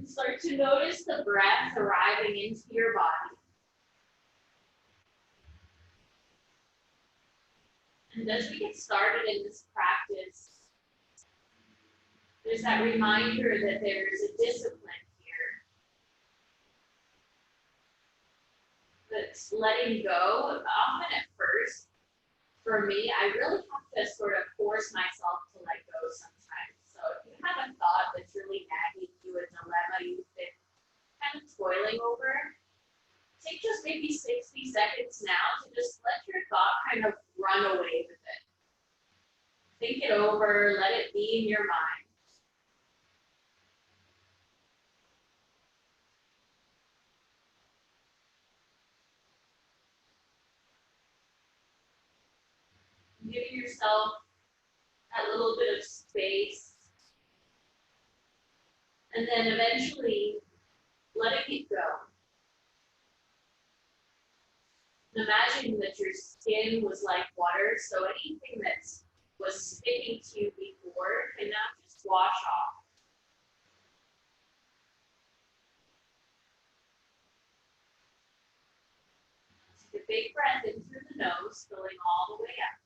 And start to notice the breath arriving into your body. And as we get started in this practice, there's that reminder that there's a discipline here. That's letting go. Often at first, for me, I really have to sort of force myself to let go sometimes. So if you have a thought that's really nagging you, a dilemma you've been kind of toiling over, take just maybe 60 seconds now to just let your thought kind of run away with it. Think it over, let it be in your mind. Giving yourself that little bit of space. And then eventually letting it go. Imagine that your skin was like water, so anything that was sticking to you before can now just wash off. Take a big breath in through the nose, filling all the way up.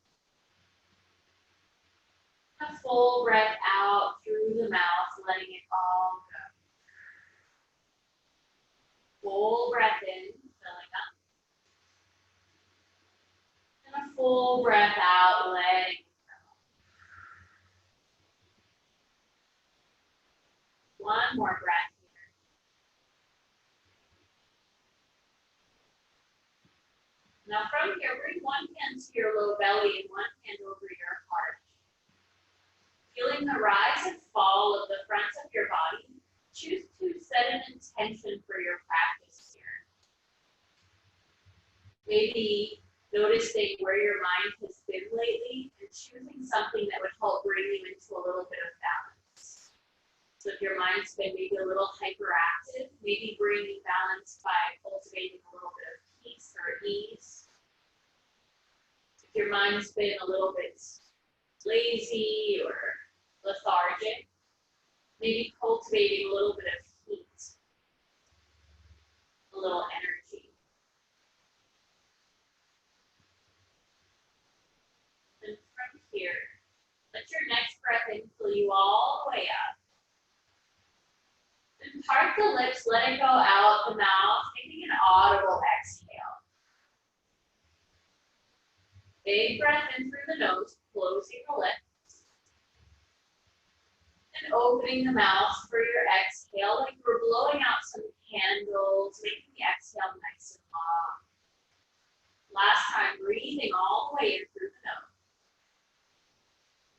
A full breath out through the mouth, letting it all go. Full breath in, filling up. And a full breath out, letting it go. One more breath here. Now from here, bring one hand to your low belly and one hand over your heart. Feeling the rise and fall of the front of your body, choose to set an intention for your practice here. Maybe noticing where your mind has been lately and choosing something that would help bring you into a little bit of balance. So if your mind's been maybe a little hyperactive, maybe bringing balance by cultivating a little bit of peace or ease. If your mind's been a little bit lazy or lethargic, maybe cultivating a little bit of heat, a little energy. And from here, let your next breath in fill you all the way up. And part the lips, let it go out the mouth, taking an audible exhale. Big breath in through the nose, closing the lips. And opening the mouth for your exhale, like we're blowing out some candles, making the exhale nice and long. Last time, breathing all the way in through the nose.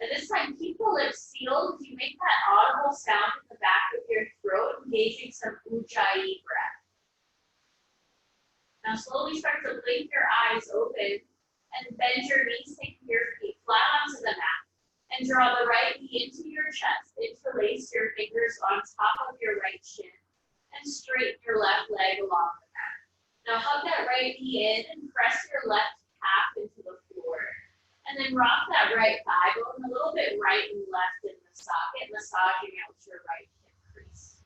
And this time, keep the lips sealed as you make that audible sound in the back of your throat, engaging some ujjayi breath. Now slowly start to blink your eyes open and bend your knees, taking your feet flat onto the mat. And draw the right knee into your chest. Interlace your fingers on top of your right shin. And straighten your left leg along the mat. Now hug that right knee in and press your left calf into the floor. And then rock that right thigh, going a little bit right and left in the socket, massaging out your right hip crease.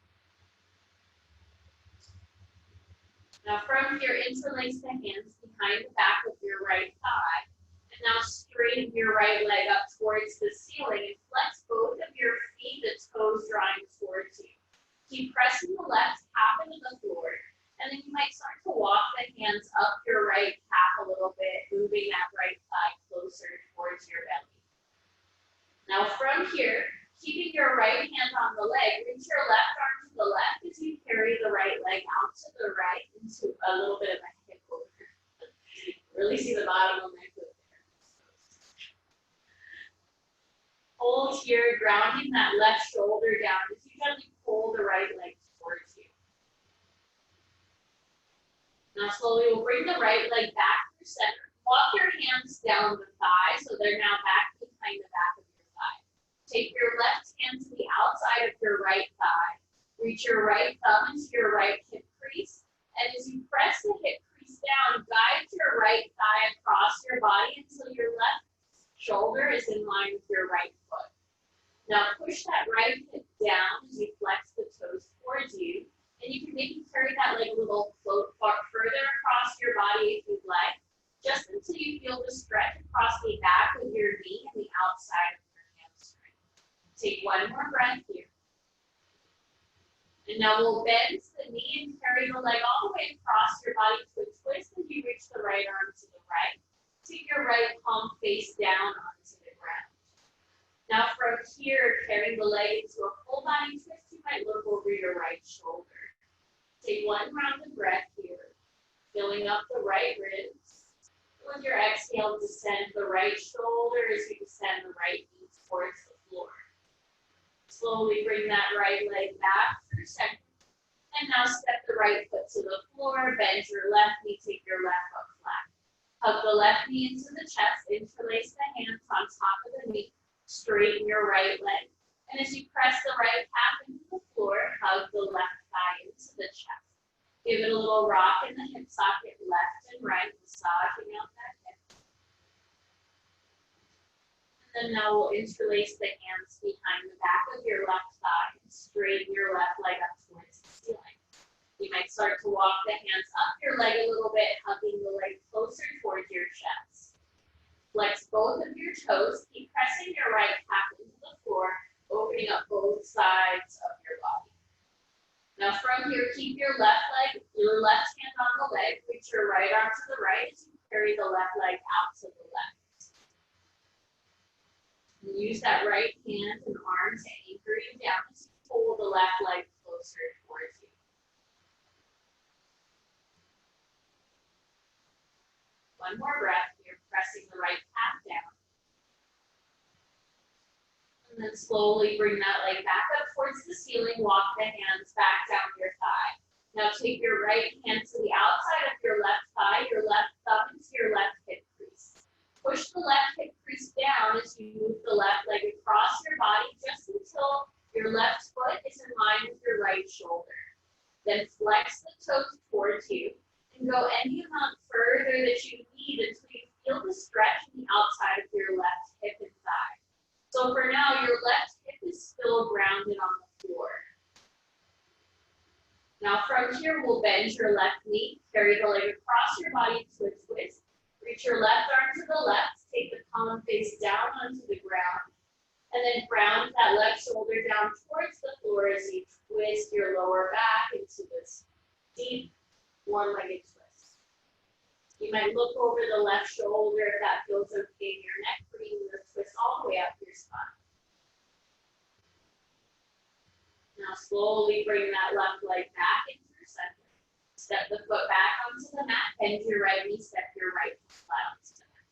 Now from here, interlace the hands behind the back of your right thigh. And now straighten your right leg up towards the ceiling and flex both of your feet, the toes drawing towards you. Keep pressing the left calf into the floor. And then you might start to walk the hands up your right calf a little bit, moving that right thigh closer towards your belly. Now from here, keeping your right hand on the leg, reach your left arm to the left as you carry the right leg out to the right into a little bit of a hip over. Really see the bottom of my foot there. Hold here, grounding that left shoulder down as you gently pull the right leg towards you. Now slowly we'll bring the right leg back through center. Walk your hands down the thigh so they're now back behind the back of your thigh. Take your left hand to the outside of your right thigh. Reach your right thumb into your right hip crease. And as you press the hip crease down, guide your right thigh across your body until your left shoulder is in line with your right foot. Now push that right hip down as you flex the toes towards you. And you can maybe carry that leg a little further across your body if you'd like, just until you feel the stretch across the back of your knee and the outside of your hamstring. Take one more breath here. And now we'll bend the knee and carry the leg all the way across your body to a twist as you reach the right arm to the right. Take your right palm face down onto the ground. Now from here, carrying the leg into a full body twist, you might look over your right shoulder. Take one round of breath here, filling up the right ribs. With your exhale, descend the right shoulder as you descend the right knee towards the floor. Slowly bring that right leg back through center. And now step the right foot to the floor, bend your left knee, take your left foot flat. Hug the left knee into the chest, interlace the hands on top of the knee, straighten your right leg. And as you press the right calf into the floor, hug the left thigh into the chest. Give it a little rock in the hip socket, left and right, massaging out that hip. And then now we'll interlace the hands behind the back of your left thigh and straighten your left leg up towards the ceiling. You might start to walk the hands up your leg a little bit, hugging the leg closer towards your chest. Flex both of your toes, keep pressing your right calf into the floor, opening up both sides of your body. Now from here, keep your left hand on the leg, reach your right arm to the right as you carry the left leg out to the left. And use that right hand and arm to anchor you down as you pull the left leg closer towards you. One more breath here, pressing the right calf down. And then slowly bring that leg back up towards the ceiling, walk the hands back down your thigh. Now take your right hand to the outside of your left thigh, your left thumb into your left hip crease. Push the left hip crease down as you move the left leg across your body just until your left foot is in line with your right shoulder. Then flex the toes towards you and go any amount further that you need until you feel the stretch in the outside of your left hip and thigh. So for now, your left hip is still grounded on the floor. Now from here, we'll bend your left knee, carry the leg across your body to a twist. Reach your left arm to the left, take the palm face down onto the ground, and then ground that left shoulder down towards the floor as you twist your lower back into this deep one-legged twist. You might look over the left shoulder if that feels okay in your neck, bringing the twist all the way up your spine. Now slowly bring that left leg back into your center. Step the foot back onto the mat, bend your right knee, step your right foot flat onto the mat.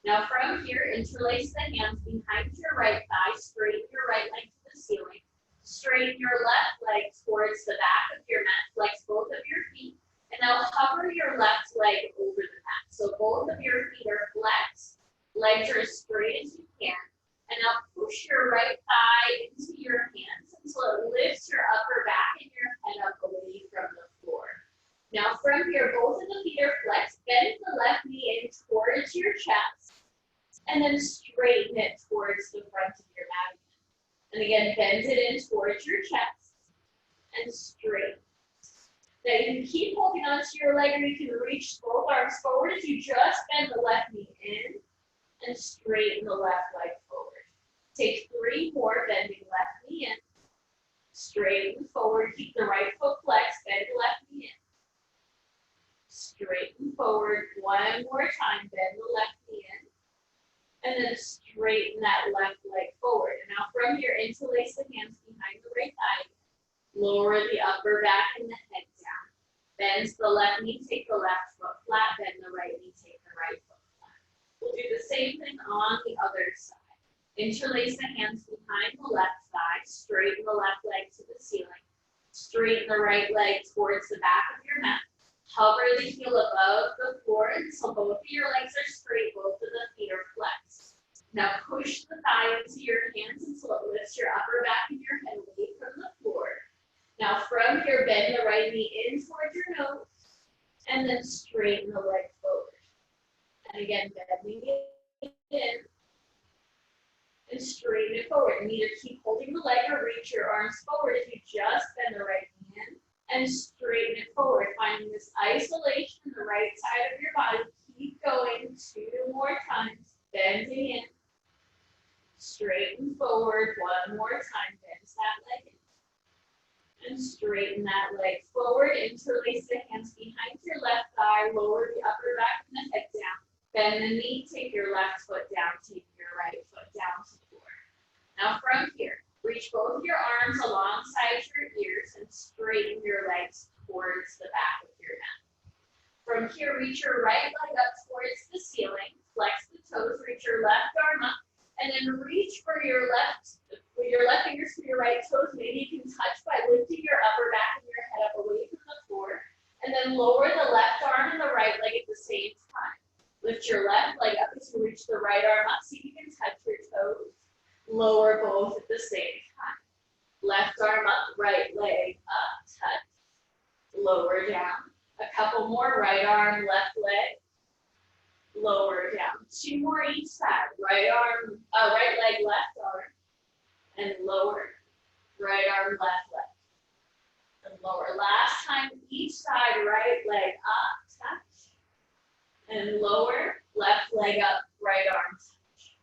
Now from here, interlace the hands behind your right thigh, straighten your right leg to the ceiling, straighten your left leg towards the back of your mat, flex both of your feet, and now hover your left leg over the mat. So both of your feet are flexed, legs are as straight as you can, and now push your right thigh into your hands until it lifts your upper back and your head up away from the floor. Now from here, both of the feet are flexed, bend the left knee in towards your chest, and then straighten it towards the front of your mat again. And again, bend it in towards your chest, and straighten. Now you can keep holding onto your leg, or you can reach both arms forward as you just bend the left knee in, and straighten the left leg forward. Take 3 more, bending left knee in, straighten forward, keep the right foot flexed, bend the left knee in. Straighten forward, one more time, bend the left knee in, and then straighten that left leg forward. And now from here, interlace the hands behind the right thigh, lower the upper back and the head down. Bend the left knee, take the left foot flat, bend the right knee, take the right foot flat. We'll do the same thing on the other side. Interlace the hands behind the left thigh, straighten the left leg to the ceiling, straighten the right leg towards the back of your mat, hover the heel above the floor until both of your legs are straight, both of the feet are flexed. Now push the thigh into your hands until it lifts your upper back and your head away from the floor. Now from here, bend the right knee in towards your nose, and then straighten the leg forward. And again, bending it in, and straighten it forward. And either keep holding the leg or reach your arms forward if you just bend the right hand and straighten it forward. Finding this isolation in the right side of your body. Keep going 2 more times. Bending in. Straighten forward 1 more time. Bend that leg in. And straighten that leg forward. Interlace the hands behind your left thigh. Lower the upper back and the head down. Bend the knee. Take your left foot down. Take your right foot down to the floor. Now from here, reach both your arms alongside your ears and straighten your legs towards the back of your mat. From here, reach your right leg up towards the ceiling. Flex the toes. Reach your left arm up. And then reach for your left, with your left fingers to your right toes. Maybe you can touch by lifting your upper back and your head up away from the floor. And then lower the left arm and the right leg at the same time. Lift your left leg up as you reach the right arm up. See if you can touch your toes. Lower both at the same time. Left arm up, right leg up, touch. Lower down. A couple more, right arm, left leg. Lower down. 2 more each side. Right leg, left arm. And lower. Right arm, left leg. And lower. Last time, each side, right leg up, touch. And lower. Left leg up, right arm, touch.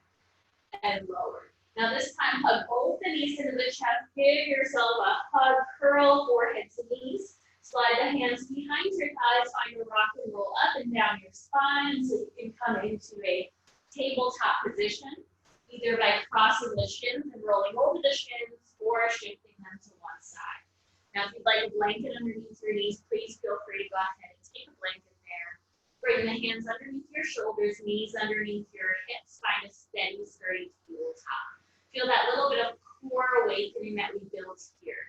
And lower. Now this time, hug both the knees into the chest. Give yourself a hug. Curl forehead to knees. Slide the hands behind your thighs, find a rock and roll up and down your spine so you can come into a tabletop position, either by crossing the shins and rolling over the shins or shifting them to one side. Now, if you'd like a blanket underneath your knees, please feel free to go ahead and take a blanket there. Bring the hands underneath your shoulders, knees underneath your hips, find a steady, sturdy tabletop. Feel that little bit of core awakening that we built here.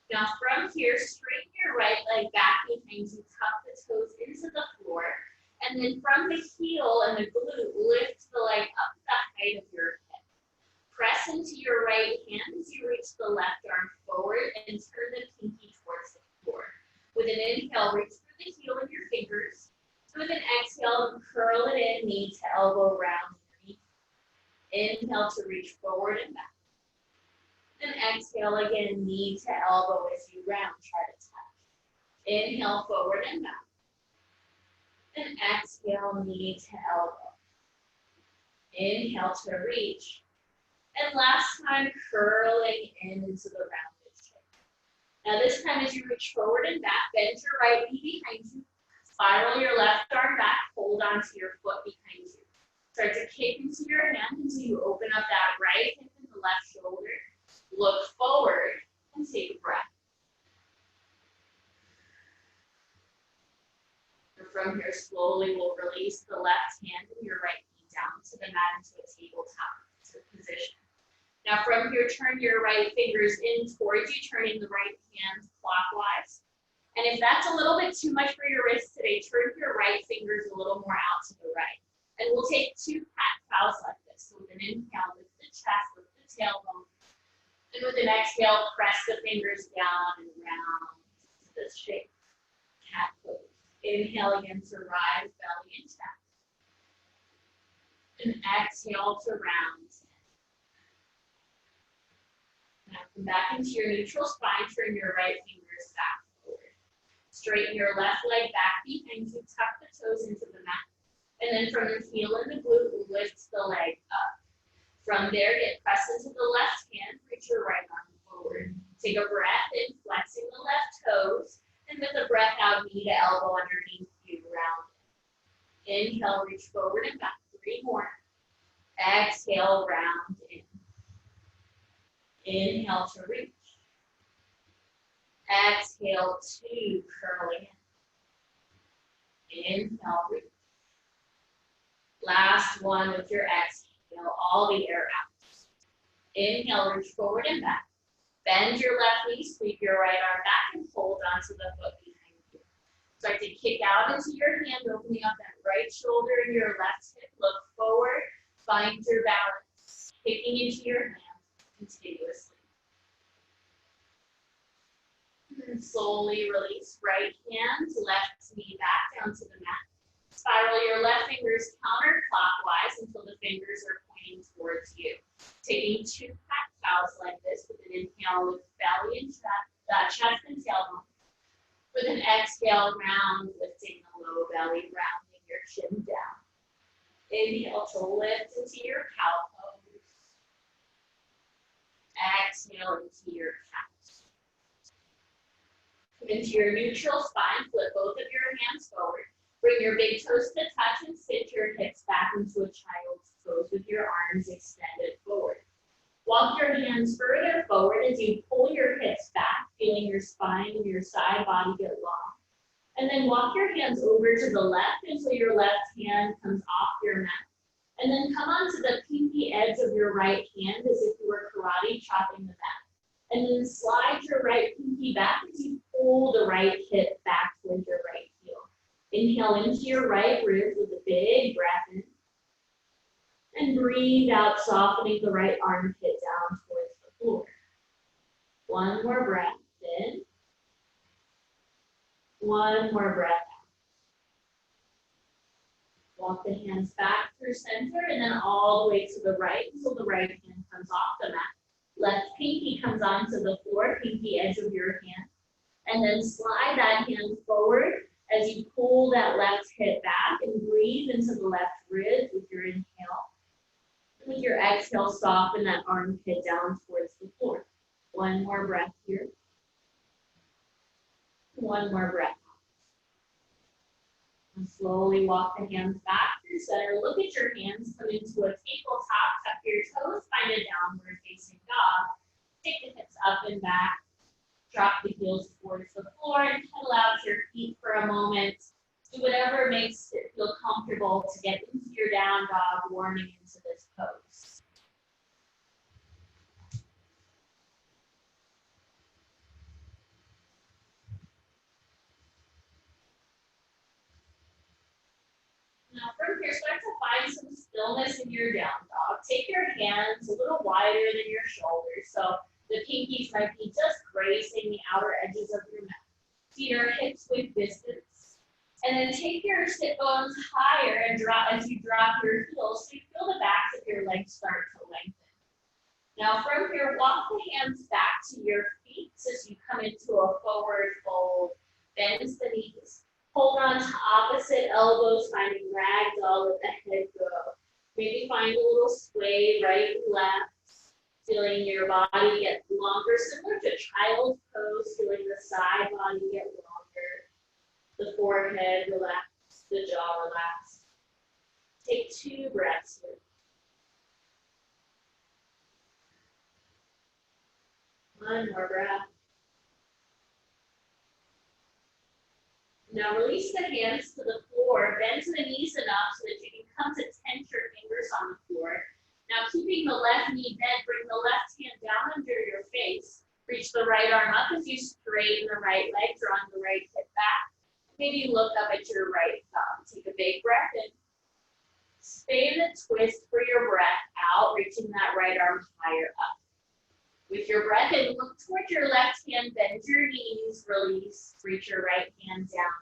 Now from here, straighten your right leg back behind you, tuck the toes into the floor, and then from the heel and the glute, lift the leg up to the height of your hip. Press into your right hand as you reach the left arm forward and turn the pinky towards the floor. With an inhale, reach through the heel of your fingers. With an exhale, curl it in, knee to elbow, round underneath. Inhale to reach forward and back. And exhale again, knee to elbow as you round, try to touch. Inhale, forward and back. And exhale, knee to elbow. Inhale to reach. And last time, curling into the rounded shape. Now this time as you reach forward and back, bend your right knee behind you. Spiral your left arm back, hold onto your foot behind you. Start to kick into your hand until you open up that right hip and the left shoulder. Look forward and take a breath. And from here, slowly we'll release the left hand and your right knee down to the mat into a tabletop position. Now from here, turn your right fingers in towards you, turning the right hand clockwise. And if that's a little bit too much for your wrist today, turn your right fingers a little more out to the right. And we'll take 2 cat-cows like this. So with an inhale, lift the chest, lift the tailbone. And with an exhale, press the fingers down and round to this shape. Cat pose. Inhale again to rise, belly and chest. And exhale to round. Now come back into your neutral spine, turn your right fingers back forward. Straighten your left leg back behind you, tuck the toes into the mat. And then from the heel and the glute, lift the leg up. From there, get pressed into the left hand, reach your right arm forward. Take a breath in, flexing the left toes, and with a breath out, knee to elbow underneath you, round it. Inhale, reach forward and back, 3 more. Exhale, round in. Inhale to reach. Exhale, 2, curling in. Inhale, reach. Last one with your exhale. All the air out. Inhale, reach forward and back. Bend your left knee, sweep your right arm back, and hold onto the foot behind you. Start to kick out into your hand, opening up that right shoulder and your left hip. Look forward, find your balance, kicking into your hand continuously. And slowly release right hand, left knee back down to the mat. Spiral your left fingers counterclockwise until the fingers are pointing towards you. Taking 2 cat cows like this with an inhale with belly and chest and tailbone. With an exhale, round, lifting the low belly, rounding your chin down. Inhale to lift into your cow pose. Exhale into your cat. Come into your neutral spine, flip both of your hands forward. Bring your big toes to touch and sit your hips back into a child's pose with your arms extended forward. Walk your hands further forward as you pull your hips back, feeling your spine and your side body get long. And then walk your hands over to the left until your left hand comes off your mat. And then come onto the pinky edge of your right hand as if you were karate chopping the mat. And then slide your right pinky back as you pull the right hip back towards your right heel. Inhale into your right rib with a big breath in. And breathe out, softening the right armpit down towards the floor. One more breath in. One more breath out. Walk the hands back through center and then all the way to the right until the right hand comes off the mat. Left pinky comes onto the floor, pinky edge of your hand. And then slide that hand forward as you pull that left hip back and breathe into the left rib with your inhale. With your exhale, soften that armpit down towards the floor. One more breath here. One more breath. And slowly walk the hands back through center. Look at your hands. Come into a tabletop. Tuck your toes. Find a downward facing dog. Take the hips up and back. Drop the heels towards the floor and pedal out your feet for a moment. Do whatever makes it feel comfortable to get into your down dog, warming into this pose. Now from here, start to find some stillness in your down dog. Take your hands a little wider than your shoulders, so the pinkies might be just grazing the outer edges of your mat. See your hips with distance. And then take your sit bones higher and drop as you drop your heels so you feel the backs of your legs start to lengthen. Now from here, walk the hands back to your feet as you come into a forward fold. Bend the knees. Hold on to opposite elbows, finding ragdoll, let the head go. Maybe find a little sway right and left. Feeling your body get longer, similar to child's pose, feeling the side body get longer. The forehead relax, the jaw relax. Take 2 breaths here. One more breath. Now release the hands to the floor, bend to the knees enough so that you can come to tense your fingers on the floor. Now keeping the left knee bent, bring the left hand down under your face. Reach the right arm up as you straighten the right leg, drawing the right hip back. Maybe look up at your right thumb. Take a big breath in. Stay in the twist for your breath out, reaching that right arm higher up. With your breath in, look towards your left hand, bend your knees, release, reach your right hand down.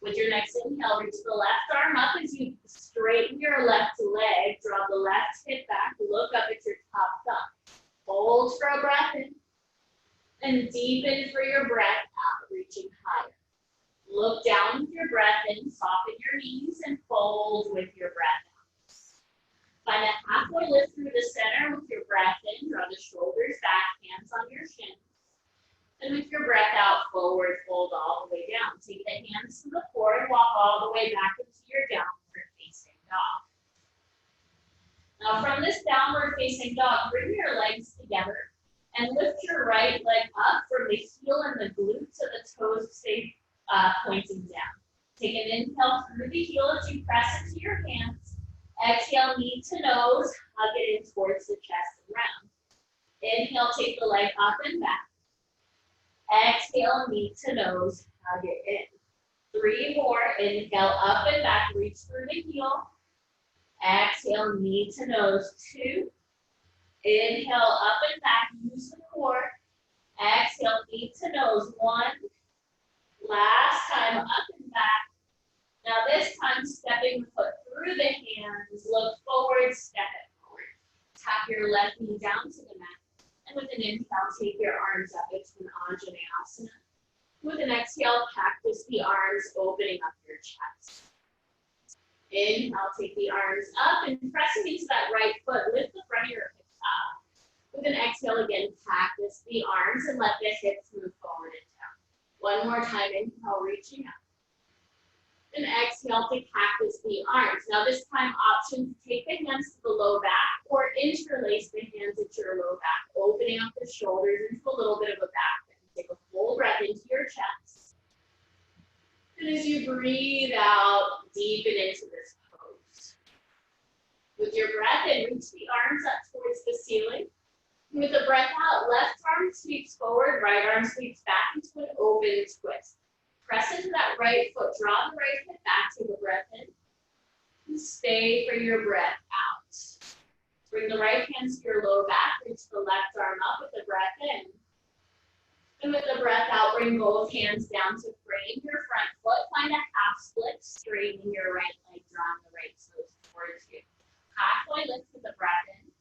With your next inhale, reach the left arm up as you straighten your left leg, draw the left hip back, look up at your top thumb. Hold for a breath in, and deepen for your breath out, reaching higher. Look down with your breath in, soften your knees, and fold with your breath out. Find a halfway lift through the center with your breath in, draw the shoulders back, hands on your shins. And with your breath out, forward fold all the way down. Take the hands to the floor and walk all the way back into your downward facing dog. Now from this downward facing dog, bring your legs together and lift your right leg up from the heel and the glute so the toes stay pointing down. Take an inhale through the heel as you press into your hands. Exhale, knee to nose, hug it in towards the chest and round. Inhale, take the leg up and back. Exhale, knee to nose, hug it in. 3 more. Inhale, up and back, reach through the heel. Exhale, knee to nose, 2. Inhale, up and back, use the core. Exhale, knee to nose, 1. Last time, up and back. Now this time, stepping the foot through the hands, look forward, step it forward. Tap your left knee down to the mat. And with an inhale, take your arms up into an Anjaneyasana. With an exhale, cactus the arms, opening up your chest. Inhale, take the arms up and pressing into that right foot, lift the front of your hips up. With an exhale again, cactus the arms and let the hips move forward and down. One more time, inhale, reaching up. And exhale to cactus the arms. Now this time, option to take the hands to the low back or interlace the hands at your low back, opening up the shoulders into a little bit of a back bend. Take a full breath into your chest. And as you breathe out, deepen into this pose. With your breath in, reach the arms up towards the ceiling. With the breath out, left arm sweeps forward, right arm sweeps back into an open twist. Press into that right foot, draw the right hip back, take a breath in. And stay for your breath out. Bring the right hands to your low back, reach the left arm up with the breath in. And with the breath out, bring both hands down to frame your front foot. Find a half split, straighten your right leg, drawing the right toes towards you. Halfway lift with the breath in.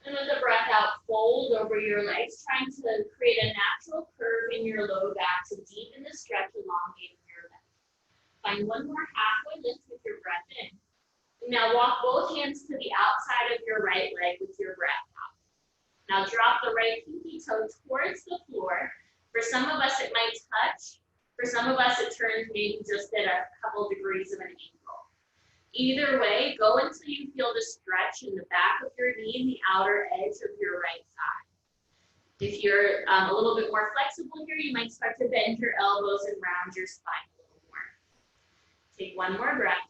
And with the breath out, fold over your legs, trying to create a natural curve in your low back to deepen the stretch, elongating your leg. Find one more halfway lift with your breath in. And now walk both hands to the outside of your right leg with your breath out. Now drop the right pinky toe towards the floor. For some of us, it might touch. For some of us, it turns maybe just at a couple degrees of an angle. Either way, go until you feel the stretch in the back of your knee and the outer edge of your right thigh. If you're a little bit more flexible here, you might start to bend your elbows and round your spine a little more. Take one more breath.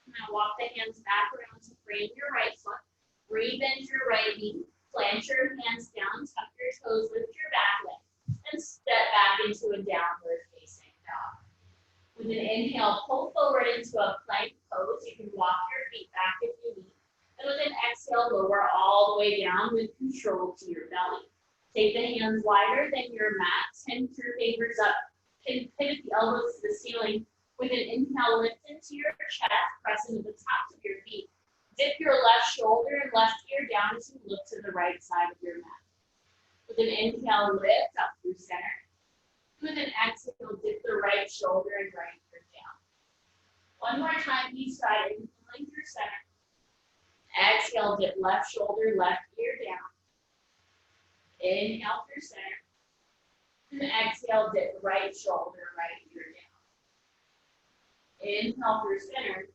Now walk the hands back around to frame your right foot. Rebend your right knee, plant your hands down, tuck your toes, lift your back leg, and step back into a downward facing dog. With an inhale, pull forward into a plank pose. You can walk your feet back if you need. And with an exhale, lower all the way down with control to your belly. Take the hands wider than your mat, send your fingers up, pivot the elbows to the ceiling. With an inhale, lift into your chest, press into the tops of your feet. Dip your left shoulder and left ear down as you look to the right side of your mat. With an inhale, lift up through center. With an exhale, dip the right shoulder and right ear down. One more time, each side, inhaling through center. Exhale, dip left shoulder, left ear down. Inhale through center. And exhale, dip right shoulder, right ear down. Inhale through center.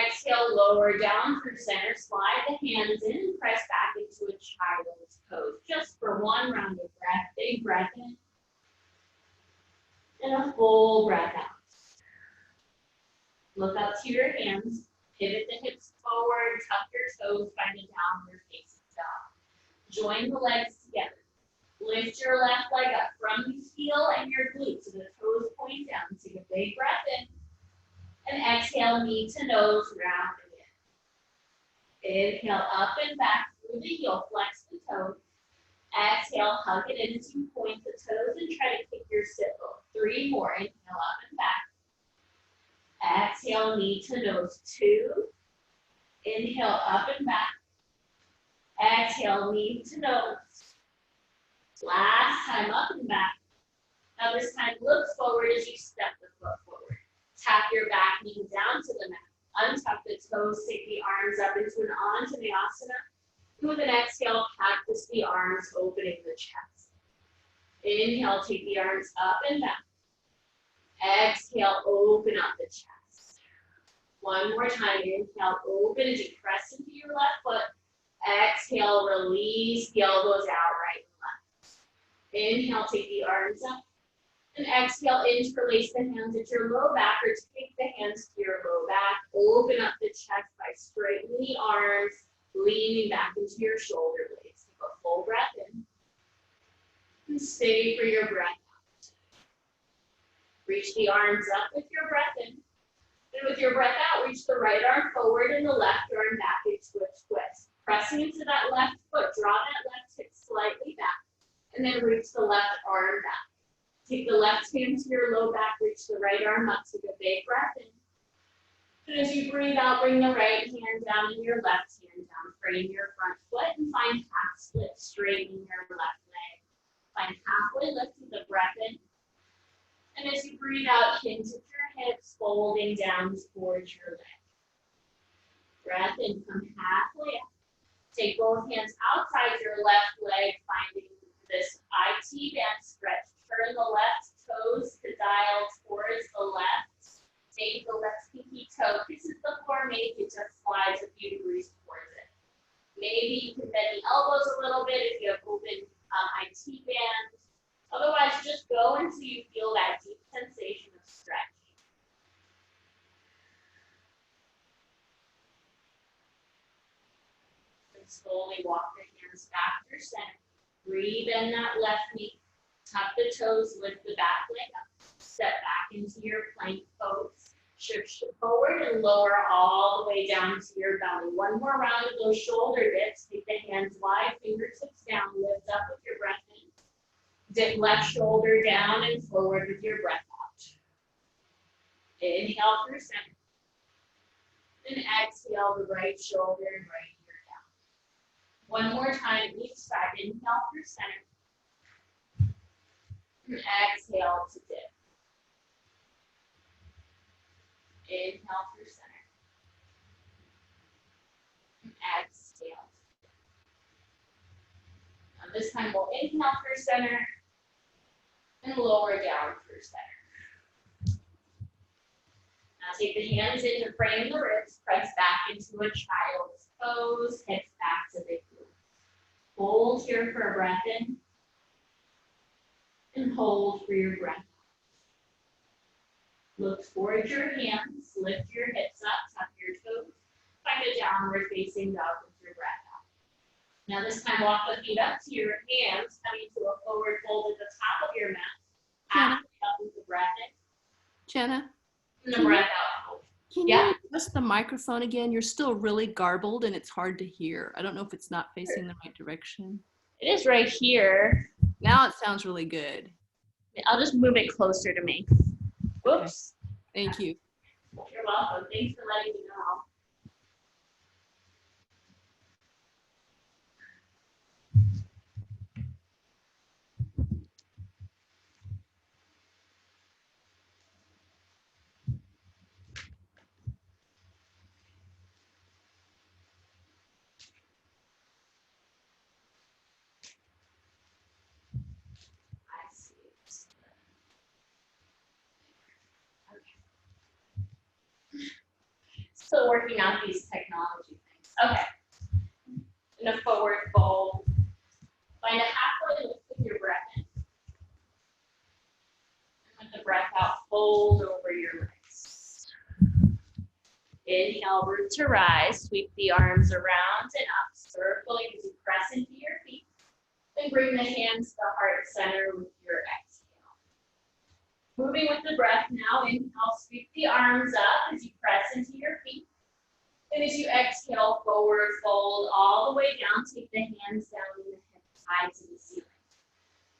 Exhale, lower down through center, slide the hands in and press back into a child's pose. Just for one round of breath, big breath in, and a full breath out. Look up to your hands, pivot the hips forward, tuck your toes, find a downward facing dog. Join the legs together. Lift your left leg up from the heel and your glutes so the toes point down. Take a big breath in. And exhale, knee to nose, round again. Inhale, up and back through the heel, flex the toes. Exhale, hug it in as you point the toes and try to kick your sit bone. 3 more, inhale, up and back. Exhale, knee to nose, 2. Inhale, up and back. Exhale, knee to nose. Last time, up and back. Now this time, look forward as you step the foot forward. Tap your back knee down to the mat. Untuck the toes, take the arms up into an Anjaneyasana. And with an exhale, cactus the arms, opening the chest. Inhale, take the arms up and back. Exhale, open up the chest. One more time, inhale, open as you press into your left foot. Exhale, release the elbows out, right and left. Inhale, take the arms up. And exhale, interlace the hands at your low back or take the hands to your low back. Open up the chest by straightening the arms, leaning back into your shoulder blades. Take a full breath in. And stay for your breath out. Reach the arms up with your breath in. And with your breath out, reach the right arm forward and the left arm back into a twist. Pressing into that left foot, draw that left hip slightly back. And then reach the left arm back. Take the left hand to your low back, reach the right arm up, take a big breath in. And as you breathe out, bring the right hand down and your left hand down. Frame your front foot and find half split. Straighten your left leg. Find halfway lift with the breath in. And as you breathe out, hinge at your hips, folding down towards your leg. Breath in, come halfway up. Take both hands outside your left leg, finding this IT band stretch. Turn the left toes to dial towards the left. Take the left pinky toe kisses the floor, maybe it just slides a few degrees towards it. Maybe you can bend the elbows a little bit if you have open IT band. Otherwise, just go until you feel that deep sensation of stretch. And slowly walk the hands back to your center. Breathe in that left knee. Tuck the toes, lift the back leg up. Step back into your plank pose. Shift forward and lower all the way down to your belly. One more round of those shoulder dips. Take the hands wide, fingertips down, lift up with your breath in. Dip left shoulder down and forward with your breath out. Inhale through center. And exhale the right shoulder and right ear down. One more time each side. Inhale through center. And exhale to dip. Inhale through center. And exhale. Now this time we'll inhale through center and lower down through center. Now take the hands in to frame the ribs, press back into a child's pose, hips back to big glutes. Hold here for a breath in. And hold for your breath. Look towards your hands, lift your hips up, tuck your toes, find a downward facing dog with your breath out. Now this time walk the feet up to your hands, coming to a forward fold at the top of your mat. Halfway up with the breath in. Jenna? And the breath out. Can you adjust the microphone again? You're still really garbled and it's hard to hear. I don't know if it's not facing the right direction. It is right here. Now it sounds really good. I'll just move it closer to me. Whoops. Okay. Thank you. You're welcome. Thanks for letting me know. Still working out these technology things. Okay. In a forward fold, find a halfway lift with your breath in. And with the breath out, fold over your legs. Inhale, root to rise. Sweep the arms around and up. Circling as you press into your feet. Then bring the hands to the heart center with your exhale. Moving with the breath now, inhale, sweep the arms up as you press into your feet. And as you exhale, forward fold all the way down, take the hands down and the hips tied to the ceiling.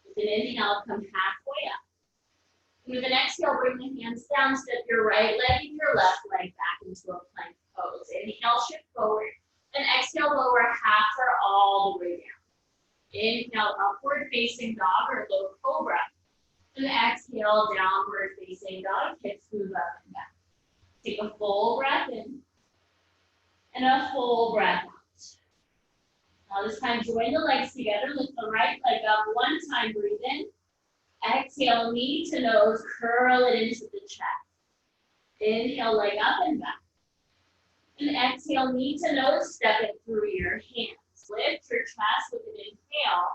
With an inhale, come halfway up. And with an exhale, bring the hands down, step your right leg and your left leg back into a plank pose. Inhale, shift forward. And exhale, lower half or all the way down. Inhale, upward facing dog or low cobra. And exhale, downward facing dog, hips move up and back. Take a full breath in. And a full breath out. Now this time, join the legs together. Lift the right leg up one time, breathe in. Exhale, knee to nose, curl it into the chest. Inhale, leg up and back. And exhale, knee to nose, step it through your hands. Lift your chest with an inhale.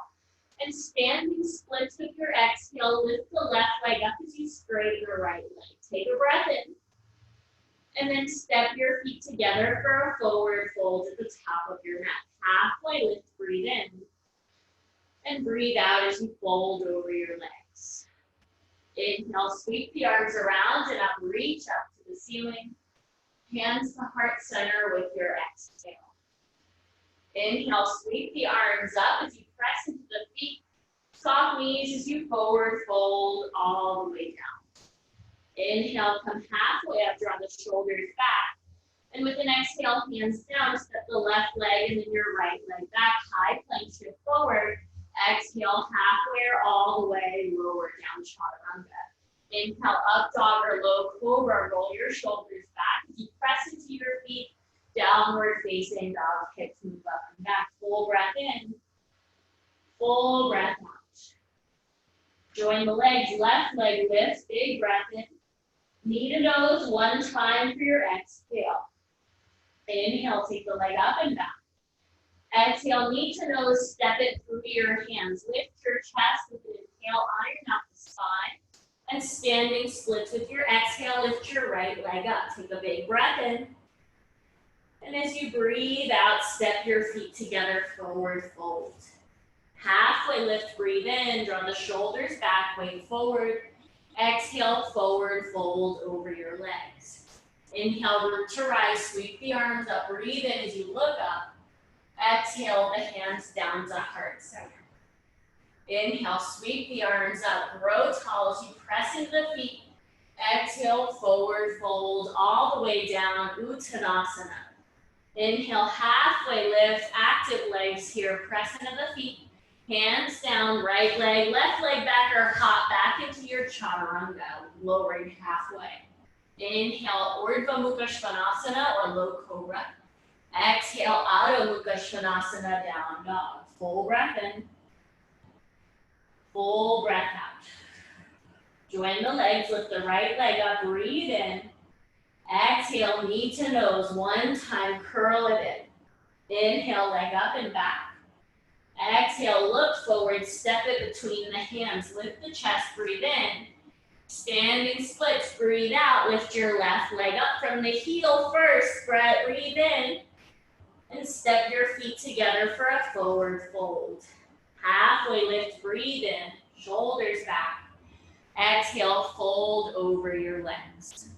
And standing splits with your exhale, lift the left leg up as you straighten the right leg. Take a breath in. And then step your feet together for a forward fold at the top of your mat. Halfway lift, breathe in. And breathe out as you fold over your legs. Inhale, sweep the arms around and up, reach up to the ceiling. Hands to heart center with your exhale. Inhale, sweep the arms up as you press into the feet. Soft knees as you forward fold all the way down. Inhale, come halfway up, draw the shoulders back. And with an exhale, hands down, step the left leg and then your right leg back. High plank, shift forward. Exhale, halfway or all the way, lower down, chaturanga. Inhale, up dog or low cobra. Roll your shoulders back. As you press into your feet, downward facing dog. Hips move up and back. Full breath in. Full breath out. Join the legs. Left leg lifts. Big breath in. Knee to nose one time for your exhale. Inhale, take the leg up and back. Exhale, knee to nose, step it through your hands. Lift your chest with an inhale, iron out the spine. And standing splits with your exhale, lift your right leg up. Take a big breath in. And as you breathe out, step your feet together, forward fold. Halfway lift, breathe in, draw the shoulders back, weight forward. Exhale, forward fold over your legs. Inhale, root to rise, sweep the arms up, breathe in as you look up. Exhale, the hands down to heart center. Inhale, sweep the arms up, grow tall as you press into the feet. Exhale, forward fold all the way down, Uttanasana. Inhale, halfway lift, active legs here, press into the feet. Hands down, right leg, left leg back or hop back into your chaturanga, lowering halfway. Inhale, Urdhva Mukha Svanasana or low cobra. Exhale, Adho Mukha Svanasana, down dog. Full breath in. Full breath out. Join the legs, lift the right leg up, breathe in. Exhale, knee to nose, one time, curl it in. Inhale, leg up and back. Exhale, look forward, step it between the hands, lift the chest, breathe in. Standing splits, breathe out, lift your left leg up from the heel first, breathe in. And step your feet together for a forward fold. Halfway lift, breathe in, shoulders back. Exhale, fold over your legs.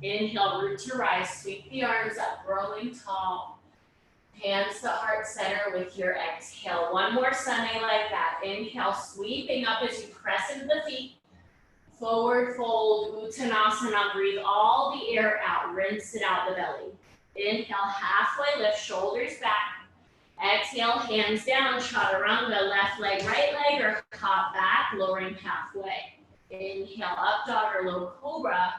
Inhale, root to rise, sweep the arms up, growing tall. Hands to heart center with your exhale. One more Sunday like that. Inhale, sweeping up as you press into the feet. Forward fold, Uttanasana. Breathe all the air out. Rinse it out the belly. Inhale, halfway lift, shoulders back. Exhale, hands down, chaturanga. Left leg, right leg, or hop back, lowering halfway. Inhale, up dog or low cobra.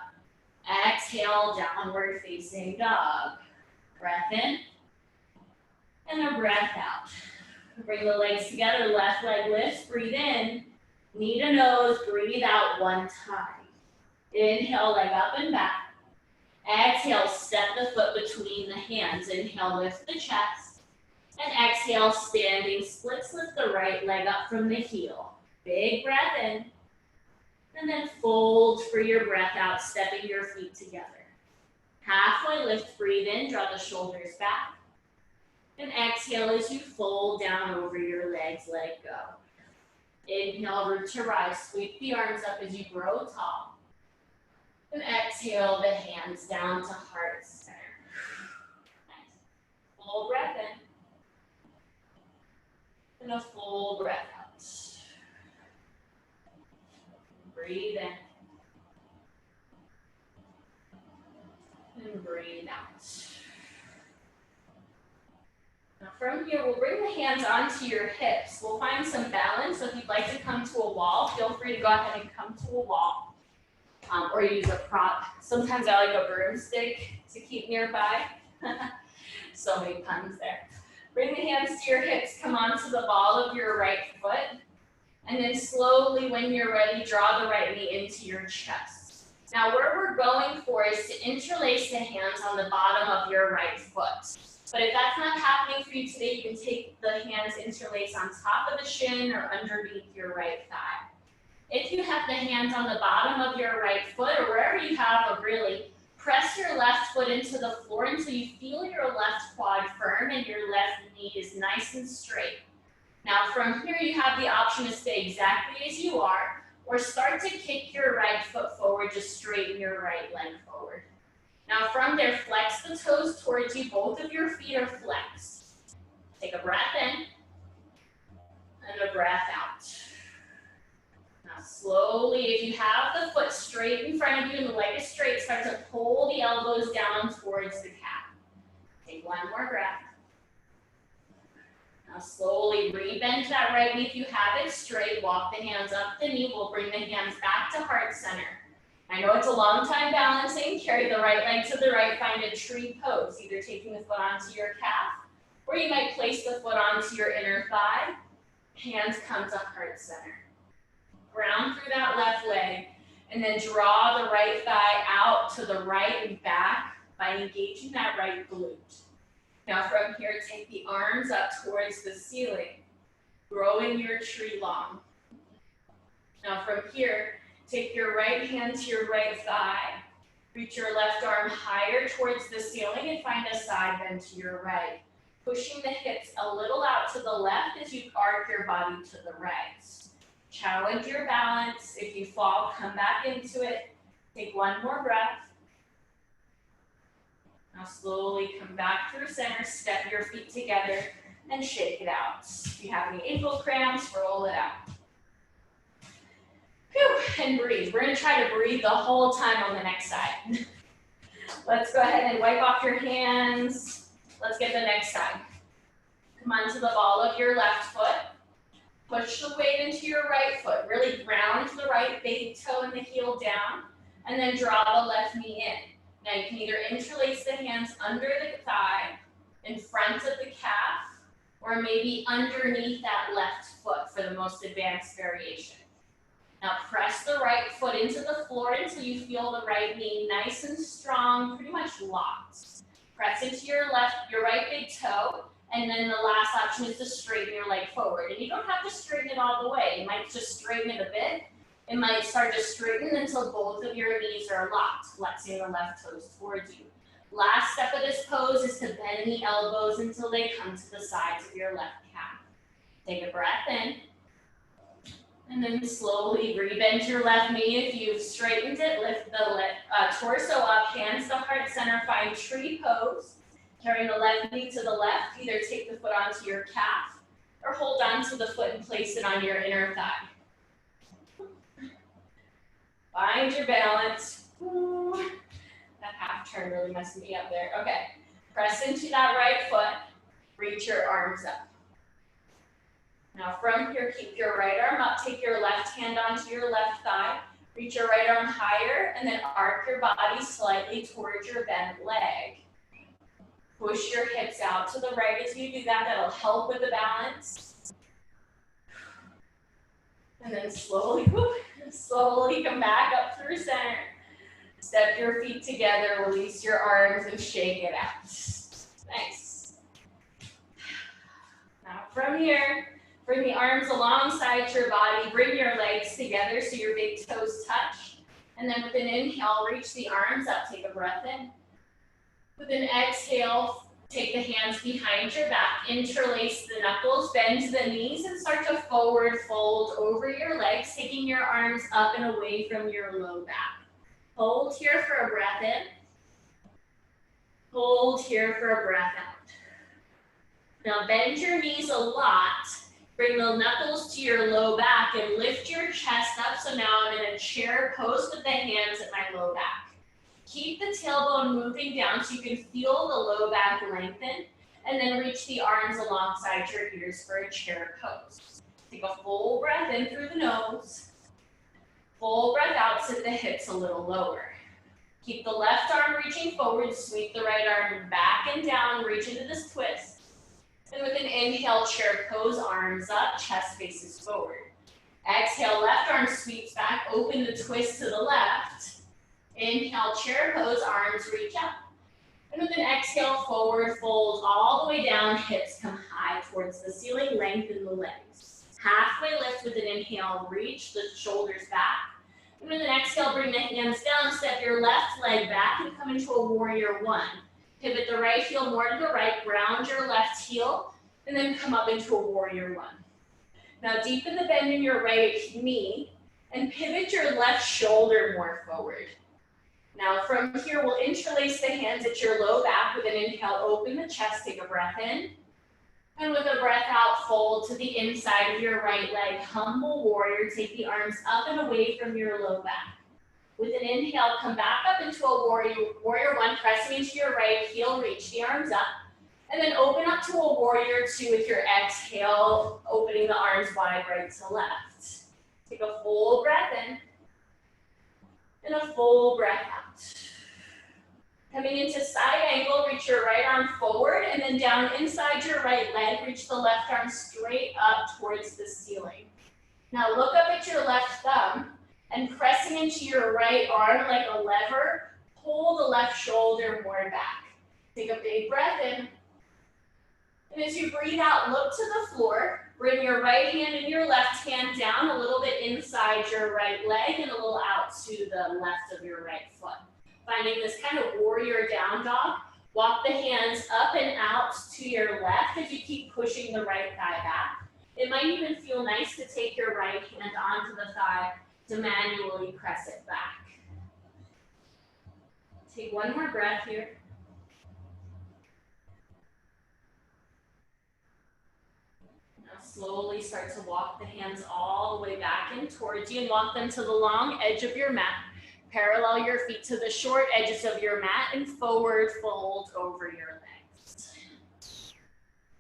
Exhale, downward facing dog. Breath in. And a breath out. Bring the legs together, left leg lifts, breathe in. Knee to nose, breathe out one time. Inhale, leg up and back. Exhale, step the foot between the hands. Inhale, lift the chest. And exhale, standing splits, lift the right leg up from the heel. Big breath in. And then fold for your breath out, stepping your feet together. Halfway lift, breathe in, draw the shoulders back. And exhale as you fold down over your legs, let go. Inhale, root to rise, sweep the arms up as you grow tall. And exhale, the hands down to heart center. Nice. Full breath in. And a full breath out. Breathe in. And breathe out. Now from here, we'll bring the hands onto your hips. We'll find some balance. So if you'd like to come to a wall, feel free to go ahead and come to a wall. Or use a prop. Sometimes I like a broomstick to keep nearby. So many puns there. Bring the hands to your hips, come onto the ball of your right foot. And then slowly, when you're ready, draw the right knee into your chest. Now where we're going for is to interlace the hands on the bottom of your right foot. But if that's not happening for you today, you can take the hands interlace on top of the shin or underneath your right thigh. If you have the hands on the bottom of your right foot or wherever you have a really, press your left foot into the floor until you feel your left quad firm and your left knee is nice and straight. Now from here, you have the option to stay exactly as you are or start to kick your right foot forward, just straighten your right leg forward. Now from there, flex the toes towards you. Both of your feet are flexed. Take a breath in and a breath out. Now Slowly, if you have the foot straight in front of you and the leg is straight, start to pull the elbows down towards the calf. Take one more breath. Now slowly re-bend that right knee. If you have it straight, walk the hands up the knee. We'll bring the hands back to heart center. I know it's a long time balancing. Carry the right leg to the right. Find a tree pose, either taking the foot onto your calf, or you might place the foot onto your inner thigh. Hands come to heart center. Ground through that left leg, and then draw the right thigh out to the right and back by engaging that right glute. Now from here, take the arms up towards the ceiling, growing your tree long. Now from here, take your right hand to your right thigh, reach your left arm higher towards the ceiling and find a side bend to your right, pushing the hips a little out to the left as you arc your body to the right. Challenge your balance. If you fall, come back into it. Take one more breath. Now slowly come back through center, step your feet together, and shake it out. If you have any ankle cramps, roll it out. Whew, and breathe. We're gonna try to breathe the whole time on the next side. Let's go ahead and wipe off your hands. Let's get the next side. Come onto the ball of your left foot. Push the weight into your right foot. Really ground the right big toe and the heel down, and then draw the left knee in. Now you can either interlace the hands under the thigh, in front of the calf, or maybe underneath that left foot for the most advanced variation. Now press the right foot into the floor until you feel the right knee nice and strong, pretty much locked. Press into your right big toe, and then the last option is to straighten your leg forward. And you don't have to straighten it all the way. You might just straighten it a bit. It might start to straighten until both of your knees are locked, flexing the left toes towards you. Last step of this pose is to bend the elbows until they come to the sides of your left calf. Take a breath in. And then slowly re-bend your left knee. If you've straightened it, lift the torso up, hands to heart center, find tree pose. Carrying the left knee to the left, either take the foot onto your calf or hold onto the foot and place it on your inner thigh. Find your balance. Ooh. That half turn really messed me up there. Okay, press into that right foot, reach your arms up. Now from here, keep your right arm up, take your left hand onto your left thigh, reach your right arm higher, and then arc your body slightly towards your bent leg. Push your hips out to the right as you do that. That'll help with the balance. And then slowly come back up through center. Step your feet together, release your arms, and shake it out. Nice. Now from here, bring the arms alongside your body. Bring your legs together so your big toes touch. And then with an inhale, reach the arms up. Take a breath in. With an exhale, take the hands behind your back, interlace the knuckles, bend the knees, and start to forward fold over your legs, taking your arms up and away from your low back. Hold here for a breath in. Hold here for a breath out. Now bend your knees a lot. Bring the knuckles to your low back and lift your chest up. So now I'm in a chair pose with the hands at my low back. Keep the tailbone moving down so you can feel the low back lengthen, and then reach the arms alongside your ears for a chair pose. Take a full breath in through the nose. Full breath out, sit the hips a little lower. Keep the left arm reaching forward, sweep the right arm back and down, reach into this twist. And with an inhale, chair pose, arms up, chest faces forward. Exhale, left arm sweeps back, open the twist to the left. Inhale, chair pose, arms reach up. And with an exhale, forward fold all the way down, hips come high towards the ceiling, lengthen the legs. Halfway lift with an inhale, reach the shoulders back. And with an exhale, bring the hands down, step your left leg back and come into a warrior one. Pivot the right heel more to the right, ground your left heel, and then come up into a warrior one. Now deepen the bend in your right knee and pivot your left shoulder more forward. Now from here, we'll interlace the hands at your low back with an inhale, open the chest, take a breath in. And with a breath out, fold to the inside of your right leg. Humble warrior. Take the arms up and away from your low back. With an inhale, come back up into a warrior one, pressing into your right heel, reach the arms up. And then open up to a warrior two with your exhale, opening the arms wide right to left. Take a full breath in and a full breath out. Coming into side angle, reach your right arm forward and then down inside your right leg, reach the left arm straight up towards the ceiling. Now look up at your left thumb and pressing into your right arm like a lever, pull the left shoulder more back. Take a big breath in. And as you breathe out, look to the floor. Bring your right hand and your left hand down a little bit inside your right leg and a little out to the left of your right foot. Finding this kind of warrior down dog. Walk the hands up and out to your left as you keep pushing the right thigh back. It might even feel nice to take your right hand onto the thigh to manually press it back. Take one more breath here. Now slowly start to walk the hands all the way back in towards you and walk them to the long edge of your mat. Parallel your feet to the short edges of your mat and forward fold over your legs.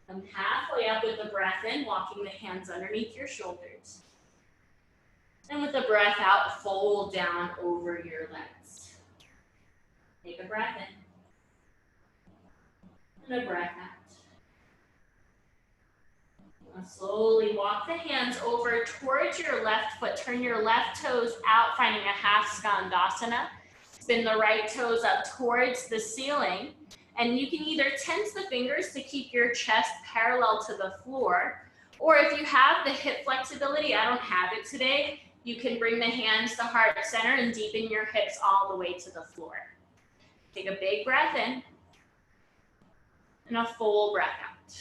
Come halfway up with the breath in, walking the hands underneath your shoulders. And with the breath out, fold down over your legs. Take a breath in and a breath out. Now slowly walk the hands over towards your left foot. Turn your left toes out, finding a half skandasana. Spin the right toes up towards the ceiling. And you can either tense the fingers to keep your chest parallel to the floor, or if you have the hip flexibility, I don't have it today, you can bring the hands to heart center and deepen your hips all the way to the floor. Take a big breath in and a full breath out.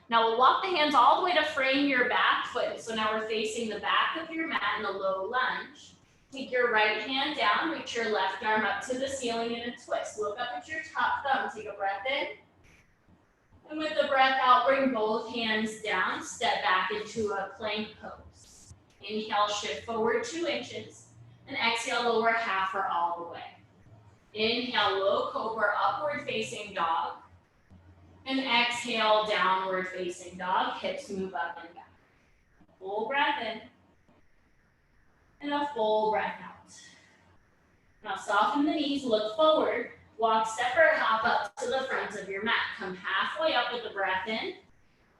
Now we'll walk the hands all the way to frame your back foot. So now we're facing the back of your mat in a low lunge. Take your right hand down, reach your left arm up to the ceiling in a twist. Look up at your top thumb, take a breath in. And with the breath out, bring both hands down, step back into a plank pose. Inhale, shift forward 2 inches, and exhale, lower half or all the way. Inhale, low cobra, upward facing dog. And exhale, downward facing dog, hips move up and back. Full breath in. And a full breath out. Now soften the knees, look forward, walk, step or hop up to the front of your mat. Come halfway up with the breath in,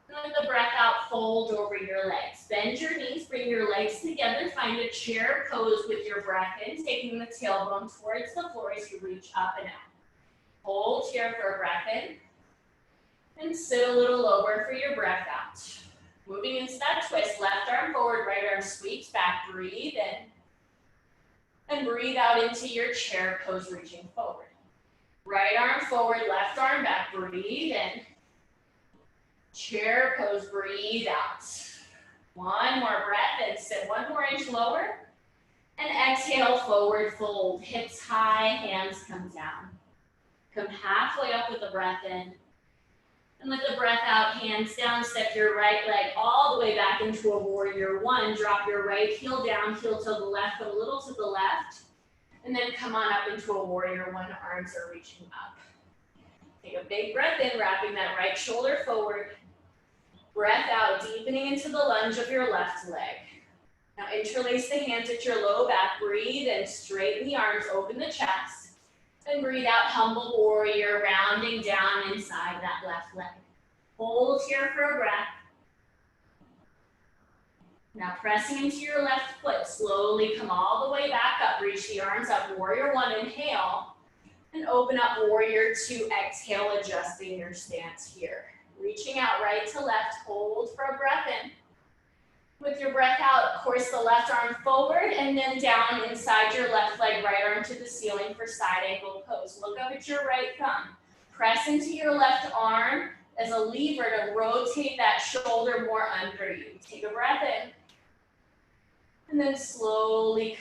and with the breath out, fold over your legs. Bend your knees, bring your legs together, find a chair pose with your breath in, taking the tailbone towards the floor as you reach up and out. Hold here for a breath in, and sit a little lower for your breath out. Moving into that twist, left arm forward, right arm sweeps back, breathe in. And breathe out into your chair pose, reaching forward. Right arm forward, left arm back, breathe in. Chair pose, breathe out. One more breath in, sit 1 more inch lower. And exhale, forward fold, hips high, hands come down. Come halfway up with the breath in. And with the breath out, hands down, step your right leg all the way back into a warrior one. Drop your right heel down, heel to the left, but a little to the left. And then come on up into a warrior one, arms are reaching up. Take a big breath in, wrapping that right shoulder forward. Breath out, deepening into the lunge of your left leg. Now interlace the hands at your low back, breathe in, straighten the arms, open the chest. And breathe out, humble warrior, rounding down inside that left leg. Hold here for a breath. Now pressing into your left foot, slowly come all the way back up, reach the arms up, warrior one, inhale. And open up warrior two, exhale, adjusting your stance here. Reaching out right to left, hold for a breath in. With your breath out, course the left arm forward and then down inside your left leg, right arm to the ceiling for side angle pose. Look up at your right thumb. Press into your left arm as a lever to rotate that shoulder more under you. Take a breath in. And then slowly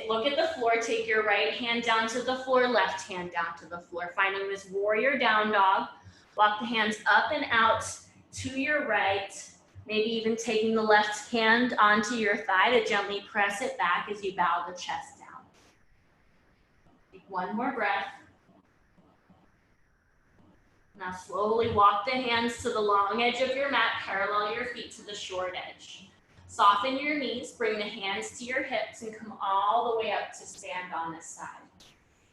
look at the floor. Take your right hand down to the floor, left hand down to the floor. Finding this warrior down dog. Walk the hands up and out to your right, maybe even taking the left hand onto your thigh to gently press it back as you bow the chest down. Take one more breath. Now slowly walk the hands to the long edge of your mat, parallel your feet to the short edge. Soften your knees, bring the hands to your hips, and come all the way up to stand on this side.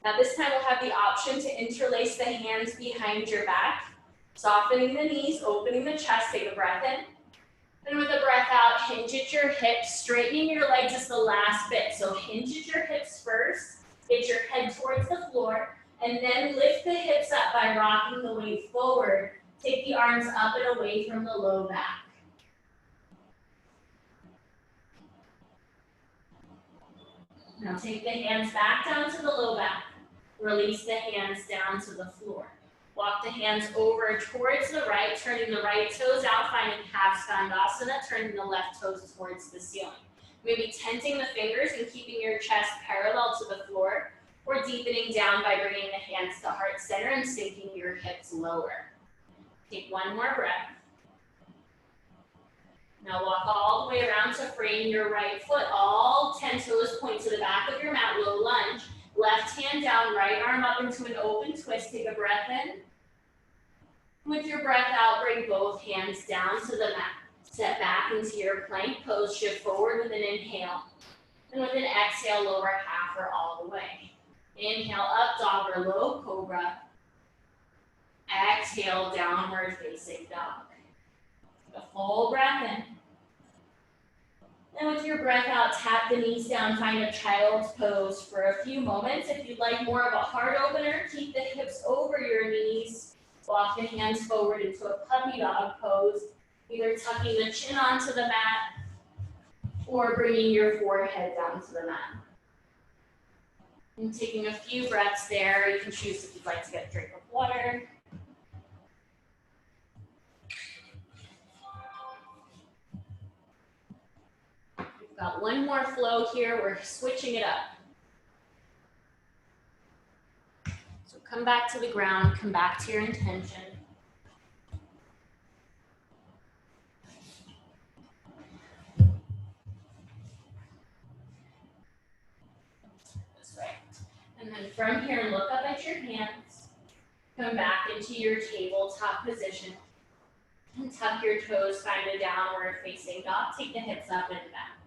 Now this time we'll have the option to interlace the hands behind your back, softening the knees, opening the chest, take a breath in. And with a breath out, hinge at your hips, straightening your legs is the last bit. So hinge at your hips first, get your head towards the floor, and then lift the hips up by rocking the weight forward. Take the arms up and away from the low back. Now take the hands back down to the low back. Release the hands down to the floor. Walk the hands over towards the right, turning the right toes out, finding half standasana, turning the left toes towards the ceiling. Maybe tenting the fingers and keeping your chest parallel to the floor, or deepening down by bringing the hands to heart center and sinking your hips lower. Take one more breath. Now walk all the way around to frame your right foot. All 10 toes point to the back of your mat, low lunge. Left hand down, right arm up into an open twist. Take a breath in. With your breath out, bring both hands down to the mat. Step back into your plank pose, shift forward with an inhale. And with an exhale, lower half or all the way. Inhale, up dog or low cobra. Exhale, downward facing dog. Take a full breath in. And with your breath out, tap the knees down, find a child's pose for a few moments. If you'd like more of a heart opener, keep the hips over your knees. Walk the hands forward into a puppy dog pose, either tucking the chin onto the mat or bringing your forehead down to the mat. And taking a few breaths there. You can choose if you'd like to get a drink of water. We've got one more flow here. We're switching it up. So come back to the ground, come back to your intention. That's right. And then from here, look up at your hands. Come back into your tabletop position. And tuck your toes, find a downward facing dog. Take the hips up and back.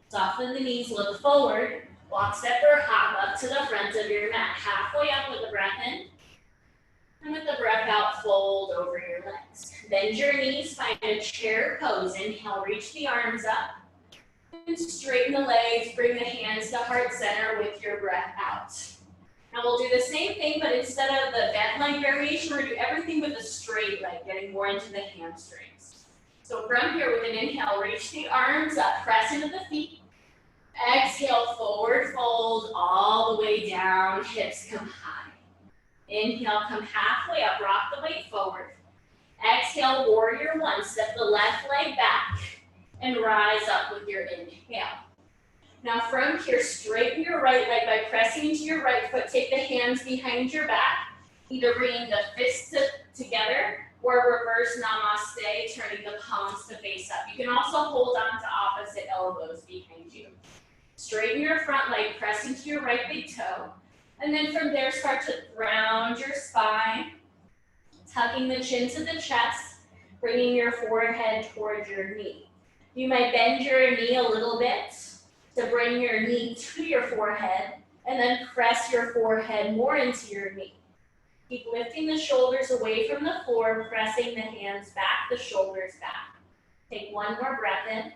Soften the knees, look forward. Walk, step, or hop up to the front of your mat. Halfway up with a breath in. And with the breath out, fold over your legs. Bend your knees, find a chair pose. Inhale, reach the arms up. And straighten the legs, bring the hands to heart center with your breath out. Now we'll do the same thing, but instead of the bent leg variation, we're going to do everything with a straight leg, getting more into the hamstrings. So from here, with an inhale, reach the arms up, press into the feet. Exhale, forward fold, all the way down, hips come high. Inhale, come halfway up, rock the weight forward. Exhale, warrior one, step the left leg back and rise up with your inhale. Now from here, straighten your right leg by pressing into your right foot. Take the hands behind your back, either bringing the fists together or reverse namaste, turning the palms to face up. You can also hold on to opposite elbows behind you. Straighten your front leg, press into your right big toe. And then from there, start to round your spine, tucking the chin to the chest, bringing your forehead towards your knee. You might bend your knee a little bit to bring your knee to your forehead, and then press your forehead more into your knee. Keep lifting the shoulders away from the floor, pressing the hands back, the shoulders back. Take one more breath in.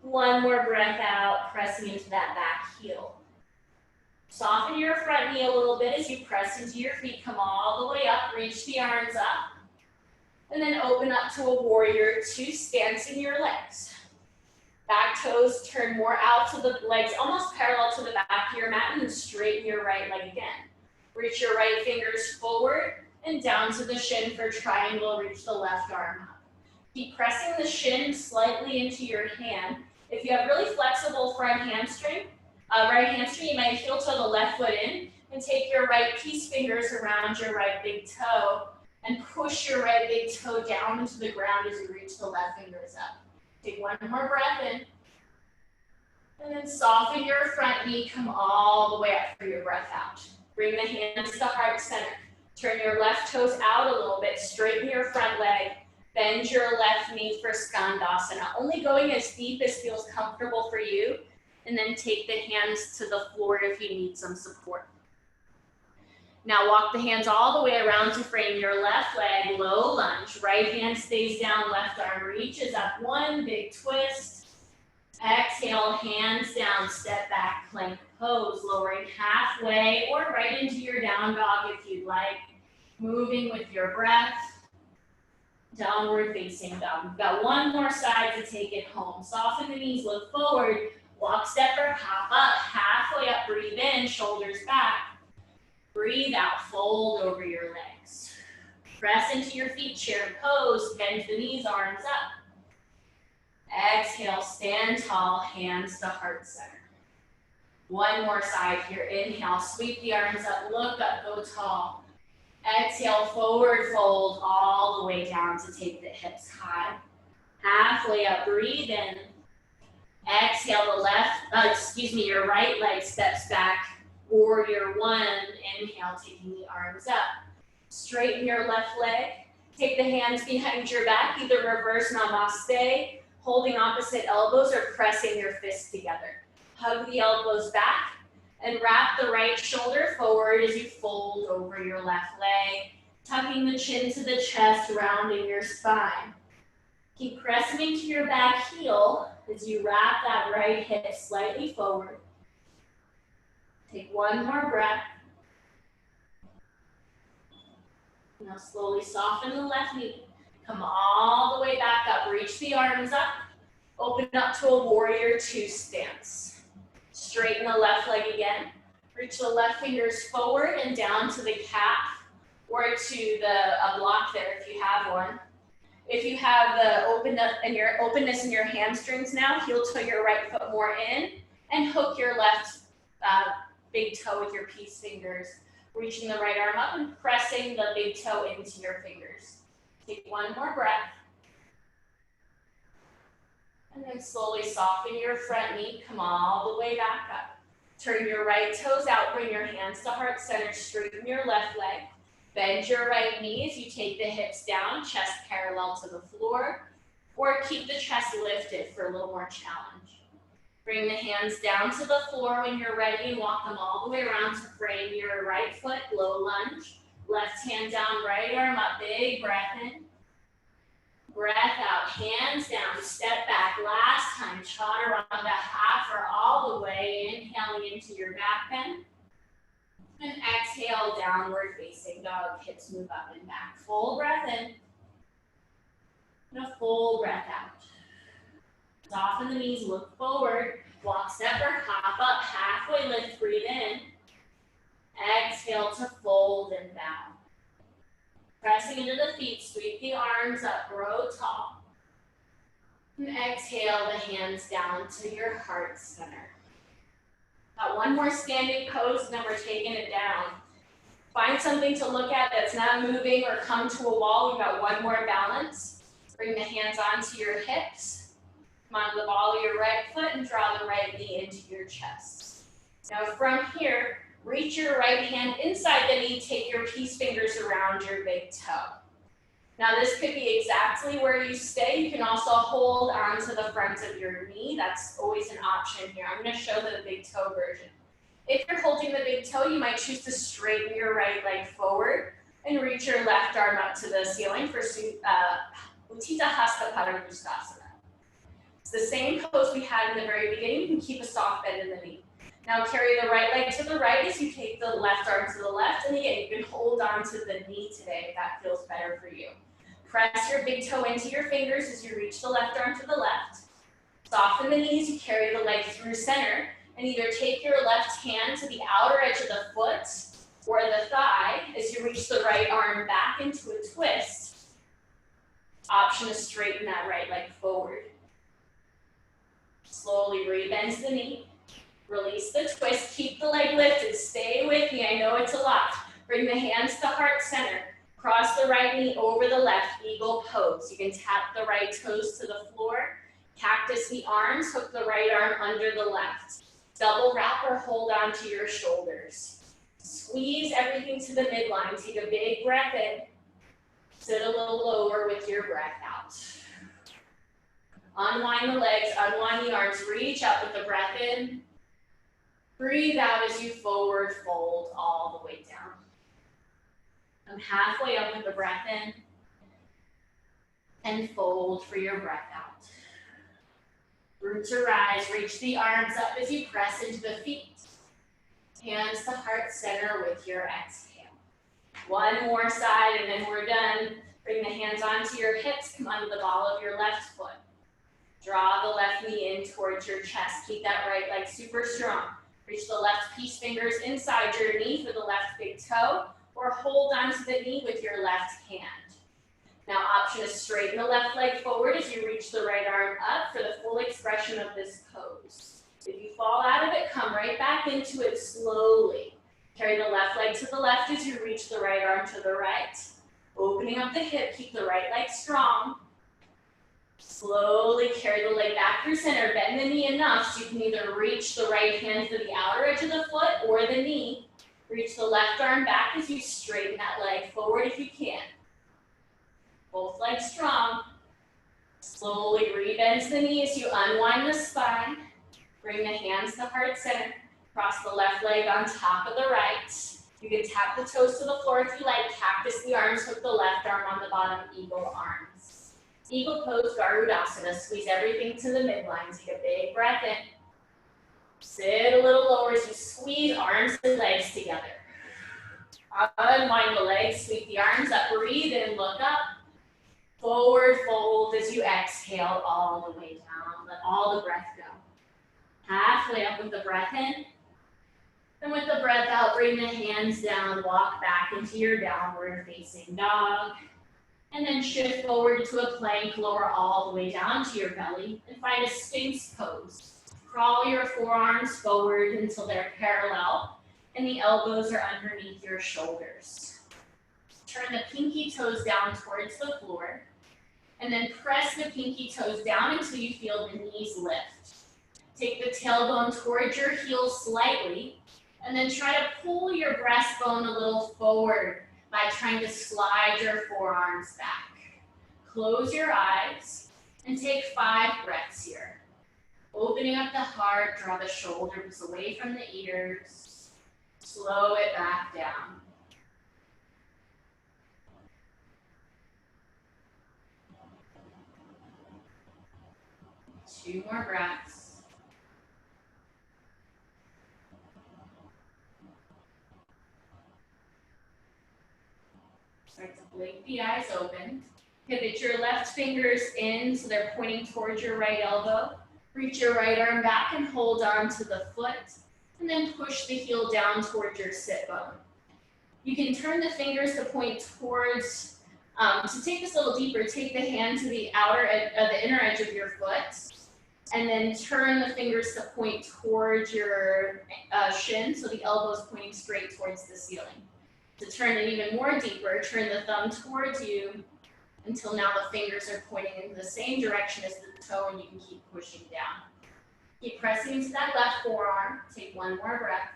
One more breath out, pressing into that back heel. Soften your front knee a little bit as you press into your feet. Come all the way up, reach the arms up. And then open up to a warrior two stance in your legs. Back toes turn more out to the legs, almost parallel to the back of your mat, and then straighten your right leg again. Reach your right fingers forward and down to the shin for triangle, reach the left arm up. Keep pressing the shin slightly into your hand. If you have really flexible front hamstring, right hamstring, you might heel toe the left foot in. And take your right peace fingers around your right big toe and push your right big toe down into the ground as you reach the left fingers up. Take one more breath in. And then soften your front knee, come all the way up for your breath out. Bring the hands to heart center. Turn your left toes out a little bit, straighten your front leg, bend your left knee for Skandasana. Only going as deep as feels comfortable for you, and then take the hands to the floor if you need some support. Now walk the hands all the way around to frame your left leg, low lunge. Right hand stays down, left arm reaches up. One big twist. Exhale, hands down, step back, plank pose, lowering halfway or right into your down dog if you'd like. Moving with your breath. Downward facing dog. We've got one more side to take it home. Soften the knees, look forward. Walk, step, or hop up. Halfway up, breathe in, shoulders back. Breathe out, fold over your legs. Press into your feet, chair pose, bend the knees, arms up. Exhale, stand tall, hands to heart center. One more side here. Inhale, sweep the arms up, look up, go tall. Exhale, forward fold all the way down to take the hips high. Halfway up, breathe in. Exhale, your right leg steps back. Warrior one, inhale, taking the arms up. Straighten your left leg. Take the hands behind your back, either reverse namaste, holding opposite elbows, or pressing your fists together. Hug the elbows back and wrap the right shoulder forward as you fold over your left leg, tucking the chin to the chest, rounding your spine. Keep pressing into your back heel as you wrap that right hip slightly forward. Take one more breath. Now slowly soften the left knee. Come all the way back up. Reach the arms up. Open up to a warrior two stance. Straighten the left leg again. Reach the left fingers forward and down to the calf or to the block there if you have one. If you have the openness in your hamstrings now, heel toe your right foot more in and hook your left big toe with your peace fingers. Reaching the right arm up and pressing the big toe into your fingers. Take one more breath. And then slowly soften your front knee, come all the way back up. Turn your right toes out, bring your hands to heart center, straighten your left leg. Bend your right knee as you take the hips down, chest parallel to the floor, or keep the chest lifted for a little more challenge. Bring the hands down to the floor when you're ready and walk them all the way around to frame your right foot, low lunge. Left hand down, right arm up, big breath in. Breath out, hands down, step back. Last time, chaturanga, half or all the way, inhaling into your back bend. And exhale, downward facing dog, hips move up and back. Full breath in, and a full breath out. Soften the knees, look forward, walk, step, or hop up, halfway lift, breathe in. Exhale to fold and bow. Pressing into the feet, sweep the arms up, grow tall. And exhale the hands down to your heart center. Got one more standing pose, and then we're taking it down. Find something to look at that's not moving or come to a wall. We've got one more balance. Bring the hands onto your hips. Come onto the ball of your right foot and draw the right knee into your chest. Now from here, reach your right hand inside the knee, take your peace fingers around your big toe. Now this could be exactly where you stay. You can also hold onto the front of your knee. That's always an option here. I'm going to show the big toe version. If you're holding the big toe, you might choose to straighten your right leg forward and reach your left arm up to the ceiling for Utthita Hasta Padangusthasana. It's the same pose we had in the very beginning. You can keep a soft bend in the knee. Now carry the right leg to the right as you take the left arm to the left. And again, you can hold on to the knee today if that feels better for you. Press your big toe into your fingers as you reach the left arm to the left. Soften the knees, you carry the leg through center, and either take your left hand to the outer edge of the foot or the thigh as you reach the right arm back into a twist. Option to straighten that right leg forward. Slowly rebend the knee. Release the twist, keep the leg lifted, stay with me, I know it's a lot. Bring the hands to heart center. Cross the right knee over the left, eagle pose. You can tap the right toes to the floor. Cactus the arms, hook the right arm under the left. Double wrap or hold on to your shoulders. Squeeze everything to the midline. Take a big breath in. Sit a little lower with your breath out. Unwind the legs, unwind the arms. Reach up with the breath in. Breathe out as you forward fold all the way down. Come halfway up with the breath in. And fold for your breath out. Root to rise, reach the arms up as you press into the feet. Hands to heart center with your exhale. One more side and then we're done. Bring the hands onto your hips, come under the ball of your left foot. Draw the left knee in towards your chest. Keep that right leg super strong. Reach the left peace fingers inside your knee for the left big toe, or hold onto the knee with your left hand. Now option is straighten the left leg forward as you reach the right arm up for the full expression of this pose. If you fall out of it, come right back into it slowly. Carry the left leg to the left as you reach the right arm to the right. Opening up the hip, keep the right leg strong. Slowly carry the leg back through center, bend the knee enough so you can either reach the right hand to the outer edge of the foot or the knee. Reach the left arm back as you straighten that leg forward if you can. Both legs strong. Slowly re-bend the knee as you unwind the spine. Bring the hands to heart center. Cross the left leg on top of the right. You can tap the toes to the floor if you like. Cactus the arms, hook the left arm on the bottom, eagle arms. Eagle pose, Garudasana. Squeeze everything to the midline. Take a big breath in. Sit a little lower as you squeeze arms and legs together. Unwind the legs, sweep the arms up, breathe in, look up. Forward fold as you exhale all the way down. Let all the breath go. Halfway up with the breath in. And with the breath out, bring the hands down, walk back into your downward facing dog. And then shift forward to a plank, lower all the way down to your belly, and find a Sphinx pose. Crawl your forearms forward until they're parallel, and the elbows are underneath your shoulders. Turn the pinky toes down towards the floor, and then press the pinky toes down until you feel the knees lift. Take the tailbone towards your heels slightly, and then try to pull your breastbone a little forward by trying to slide your forearms back. Close your eyes and take 5 breaths here. Opening up the heart, draw the shoulders away from the ears. Slow it back down. Two more breaths. Start to blink the eyes open. Pivot your left fingers in so they're pointing towards your right elbow. Reach your right arm back and hold on to the foot. And then push the heel down towards your sit bone. You can turn the fingers to point towards, to take this a little deeper, take the hand to the the inner edge of your foot. And then turn the fingers to point towards your shin, so the elbow is pointing straight towards the ceiling. To turn it even more deeper, turn the thumb towards you until now the fingers are pointing in the same direction as the toe, and you can keep pushing down. Keep pressing into that left forearm. Take one more breath.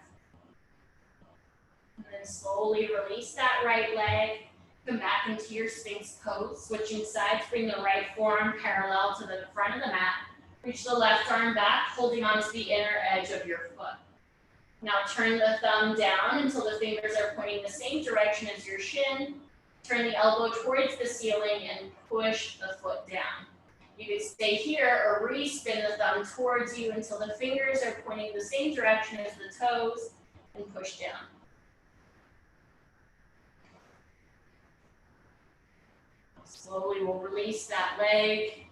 And then slowly release that right leg. Come back into your Sphinx pose. Switching sides, bring the right forearm parallel to the front of the mat. Reach the left arm back, holding onto the inner edge of your foot. Now turn the thumb down until the fingers are pointing the same direction as your shin. Turn the elbow towards the ceiling and push the foot down. You can stay here or re-spin the thumb towards you until the fingers are pointing the same direction as the toes and push down. Slowly we'll release that leg.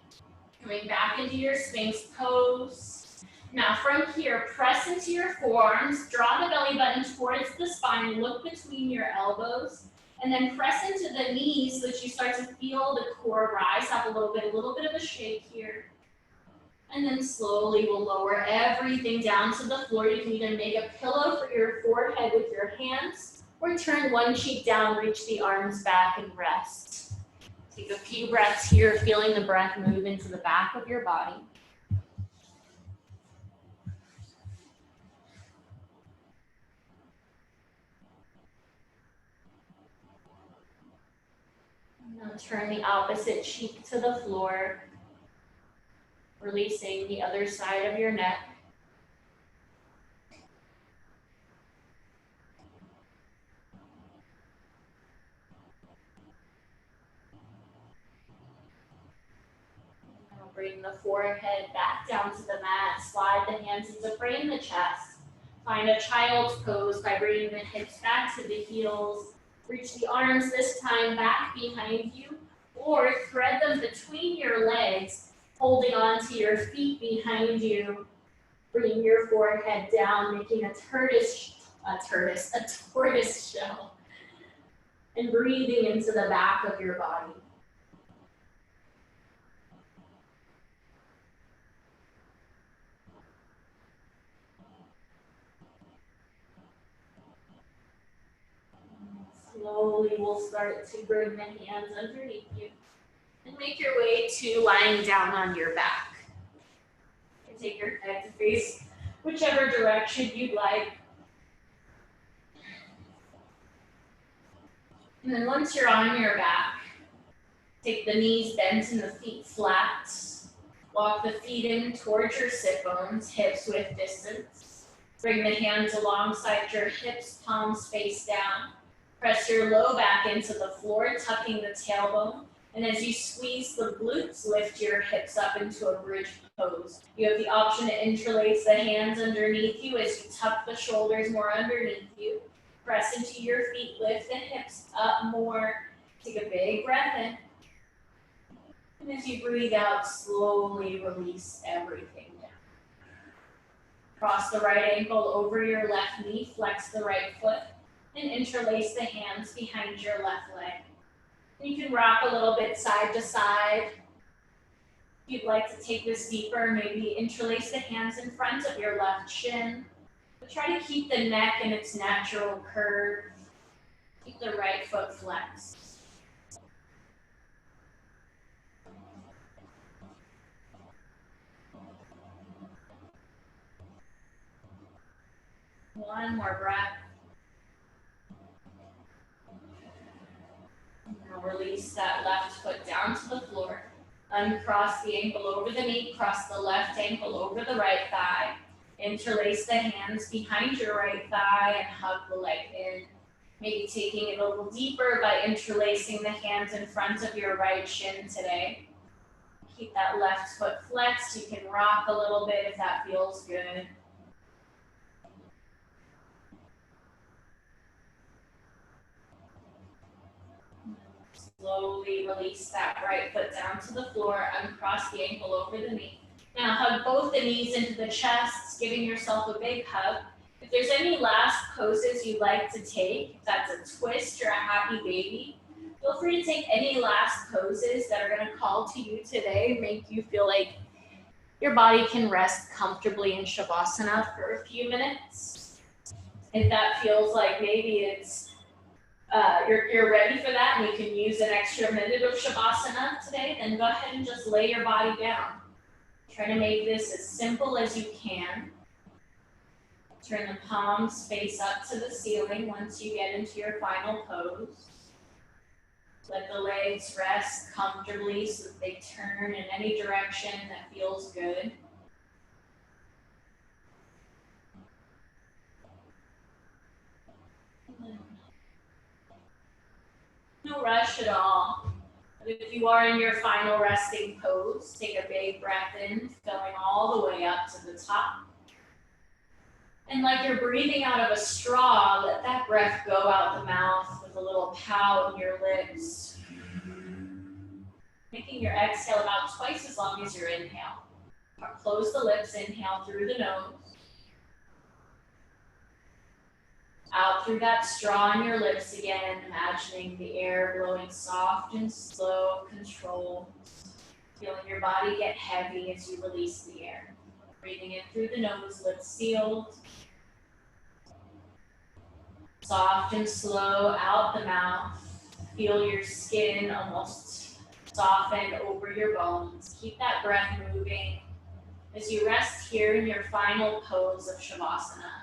Coming back into your Sphinx pose. Now from here, press into your forearms, draw the belly button towards the spine, look between your elbows, and then press into the knees so that you start to feel the core rise up a little bit of a shake here. And then slowly we'll lower everything down to the floor. You can either make a pillow for your forehead with your hands or turn one cheek down, reach the arms back and rest. Take a few breaths here, feeling the breath move into the back of your body. Now turn the opposite cheek to the floor, releasing the other side of your neck. Now bring the forehead back down to the mat, slide the hands into frame the chest. Find a child's pose by bringing the hips back to the heels. Reach the arms this time back behind you, or thread them between your legs, holding onto your feet behind you. Bringing your forehead down, making a tortoise shell, and breathing into the back of your body. Slowly, we'll start to bring the hands underneath you and make your way to lying down on your back. And take your head to face whichever direction you'd like. And then once you're on your back, take the knees bent and the feet flat. Walk the feet in towards your sit bones, hips width distance. Bring the hands alongside your hips, palms face down. Press your low back into the floor, tucking the tailbone. And as you squeeze the glutes, lift your hips up into a bridge pose. You have the option to interlace the hands underneath you as you tuck the shoulders more underneath you. Press into your feet, lift the hips up more. Take a big breath in. And as you breathe out, slowly release everything down. Cross the right ankle over your left knee, flex the right foot, and interlace the hands behind your left leg. You can rock a little bit side to side. If you'd like to take this deeper, maybe interlace the hands in front of your left shin. But try to keep the neck in its natural curve. Keep the right foot flexed. One more breath. Now release that left foot down to the floor. Uncross the ankle over the knee, cross the left ankle over the right thigh. Interlace the hands behind your right thigh and hug the leg in. Maybe taking it a little deeper by interlacing the hands in front of your right shin today. Keep that left foot flexed. You can rock a little bit if that feels good. Slowly release that right foot down to the floor, uncross the ankle over the knee. Now hug both the knees into the chest, giving yourself a big hug. If there's any last poses you'd like to take, if that's a twist or a happy baby, feel free to take any last poses that are going to call to you today, make you feel like your body can rest comfortably in Shavasana for a few minutes. If that feels like maybe it's you're ready for that and you can use an extra minute of Shavasana today, then go ahead and just lay your body down. Try to make this as simple as you can. Turn the palms face up to the ceiling once you get into your final pose. Let the legs rest comfortably so that they turn in any direction that feels good. No rush at all. But if you are in your final resting pose, take a big breath in, filling all the way up to the top. And like you're breathing out of a straw, let that breath go out the mouth with a little pout in your lips. Making your exhale about twice as long as your inhale. Close the lips, inhale through the nose. Out through that straw on your lips again, imagining the air blowing soft and slow, controlled. Feeling your body get heavy as you release the air. Breathing in through the nose, lips sealed. Soft and slow out the mouth. Feel your skin almost soften over your bones. Keep that breath moving as you rest here in your final pose of Shavasana.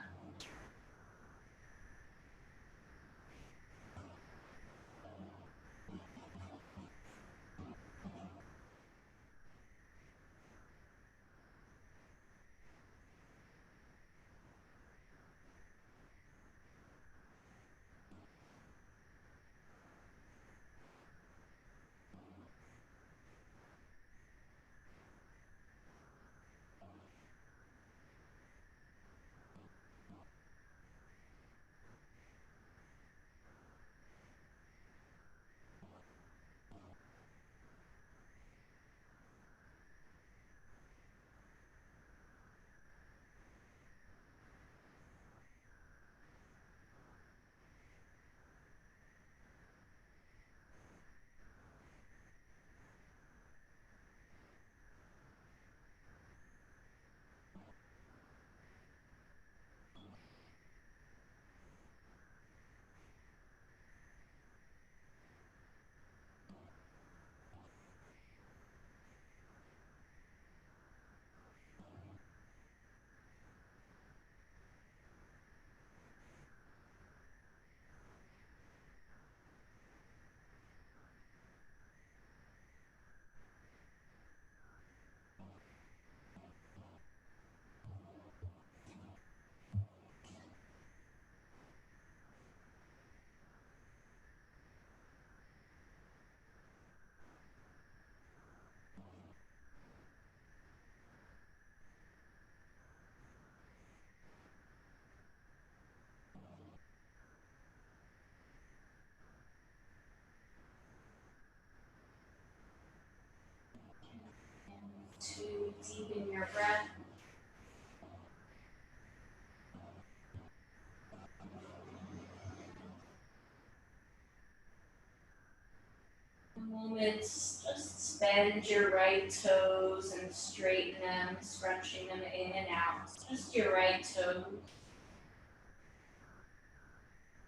To deepen your breath. A moment, just bend your right toes and straighten them, scrunching them in and out. Just your right toes.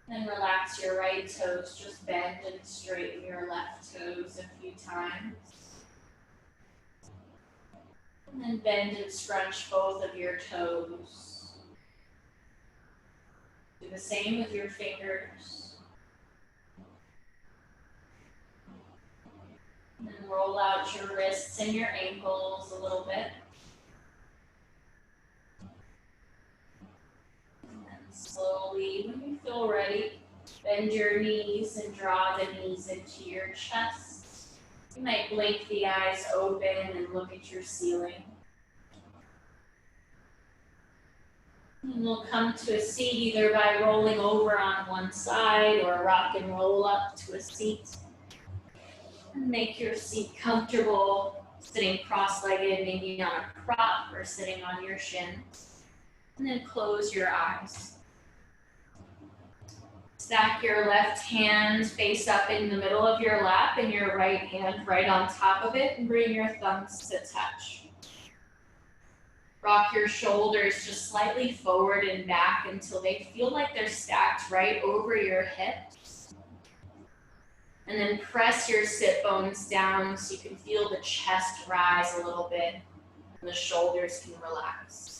Then relax your right toes, just bend and straighten your left toes a few times. And then bend and scrunch both of your toes. Do the same with your fingers. And then roll out your wrists and your ankles a little bit. And then slowly, when you feel ready, bend your knees and draw the knees into your chest. You might blink the eyes open and look at your ceiling. And we'll come to a seat either by rolling over on one side or rock and roll up to a seat. And make your seat comfortable, sitting cross-legged, maybe on a prop or sitting on your shins. And then close your eyes. Stack your left hand face up in the middle of your lap and your right hand right on top of it, and bring your thumbs to touch. Rock your shoulders just slightly forward and back until they feel like they're stacked right over your hips. And then press your sit bones down so you can feel the chest rise a little bit and the shoulders can relax.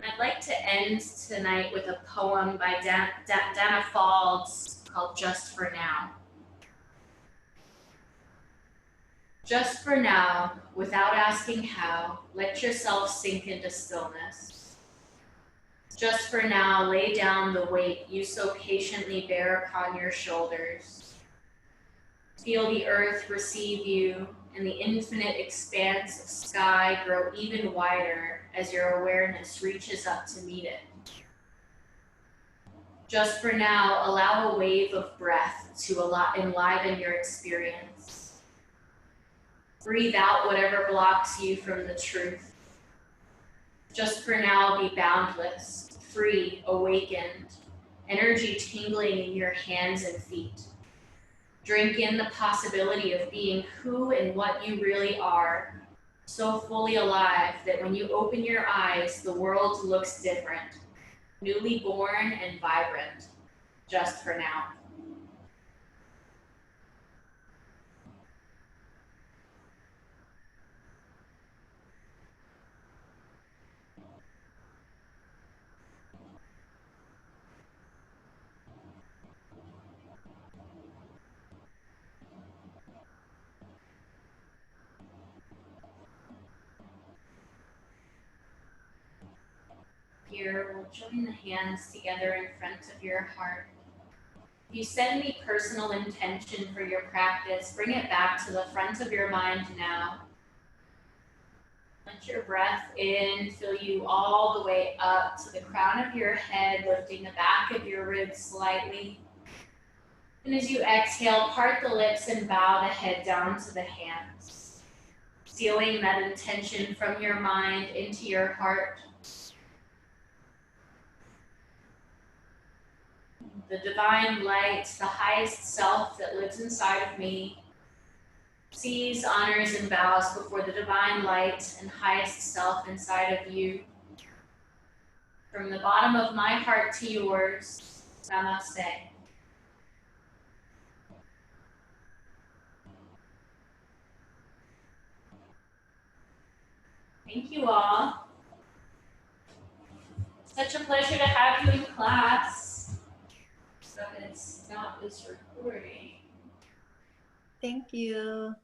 I'd like to end tonight with a poem by Dana Faulds called Just for Now. Just for now, without asking how, let yourself sink into stillness. Just for now, lay down the weight you so patiently bear upon your shoulders. Feel the earth receive you and the infinite expanse of sky grow even wider as your awareness reaches up to meet it. Just for now, allow a wave of breath to enliven your experience. Breathe out whatever blocks you from the truth. Just for now, be boundless, free, awakened, energy tingling in your hands and feet. Drink in the possibility of being who and what you really are, so fully alive that when you open your eyes, the world looks different, newly born and vibrant, just for now. Here, we'll join the hands together in front of your heart. If you set any personal intention for your practice, bring it back to the front of your mind now. Let your breath in fill you all the way up to the crown of your head, lifting the back of your ribs slightly. And as you exhale, part the lips and bow the head down to the hands, sealing that intention from your mind into your heart. The divine light, the highest self that lives inside of me, sees, honors, and bows before the divine light and highest self inside of you. From the bottom of my heart to yours, namaste. Thank you all. Such a pleasure to have you in class. So I'm going to stop this recording. Thank you.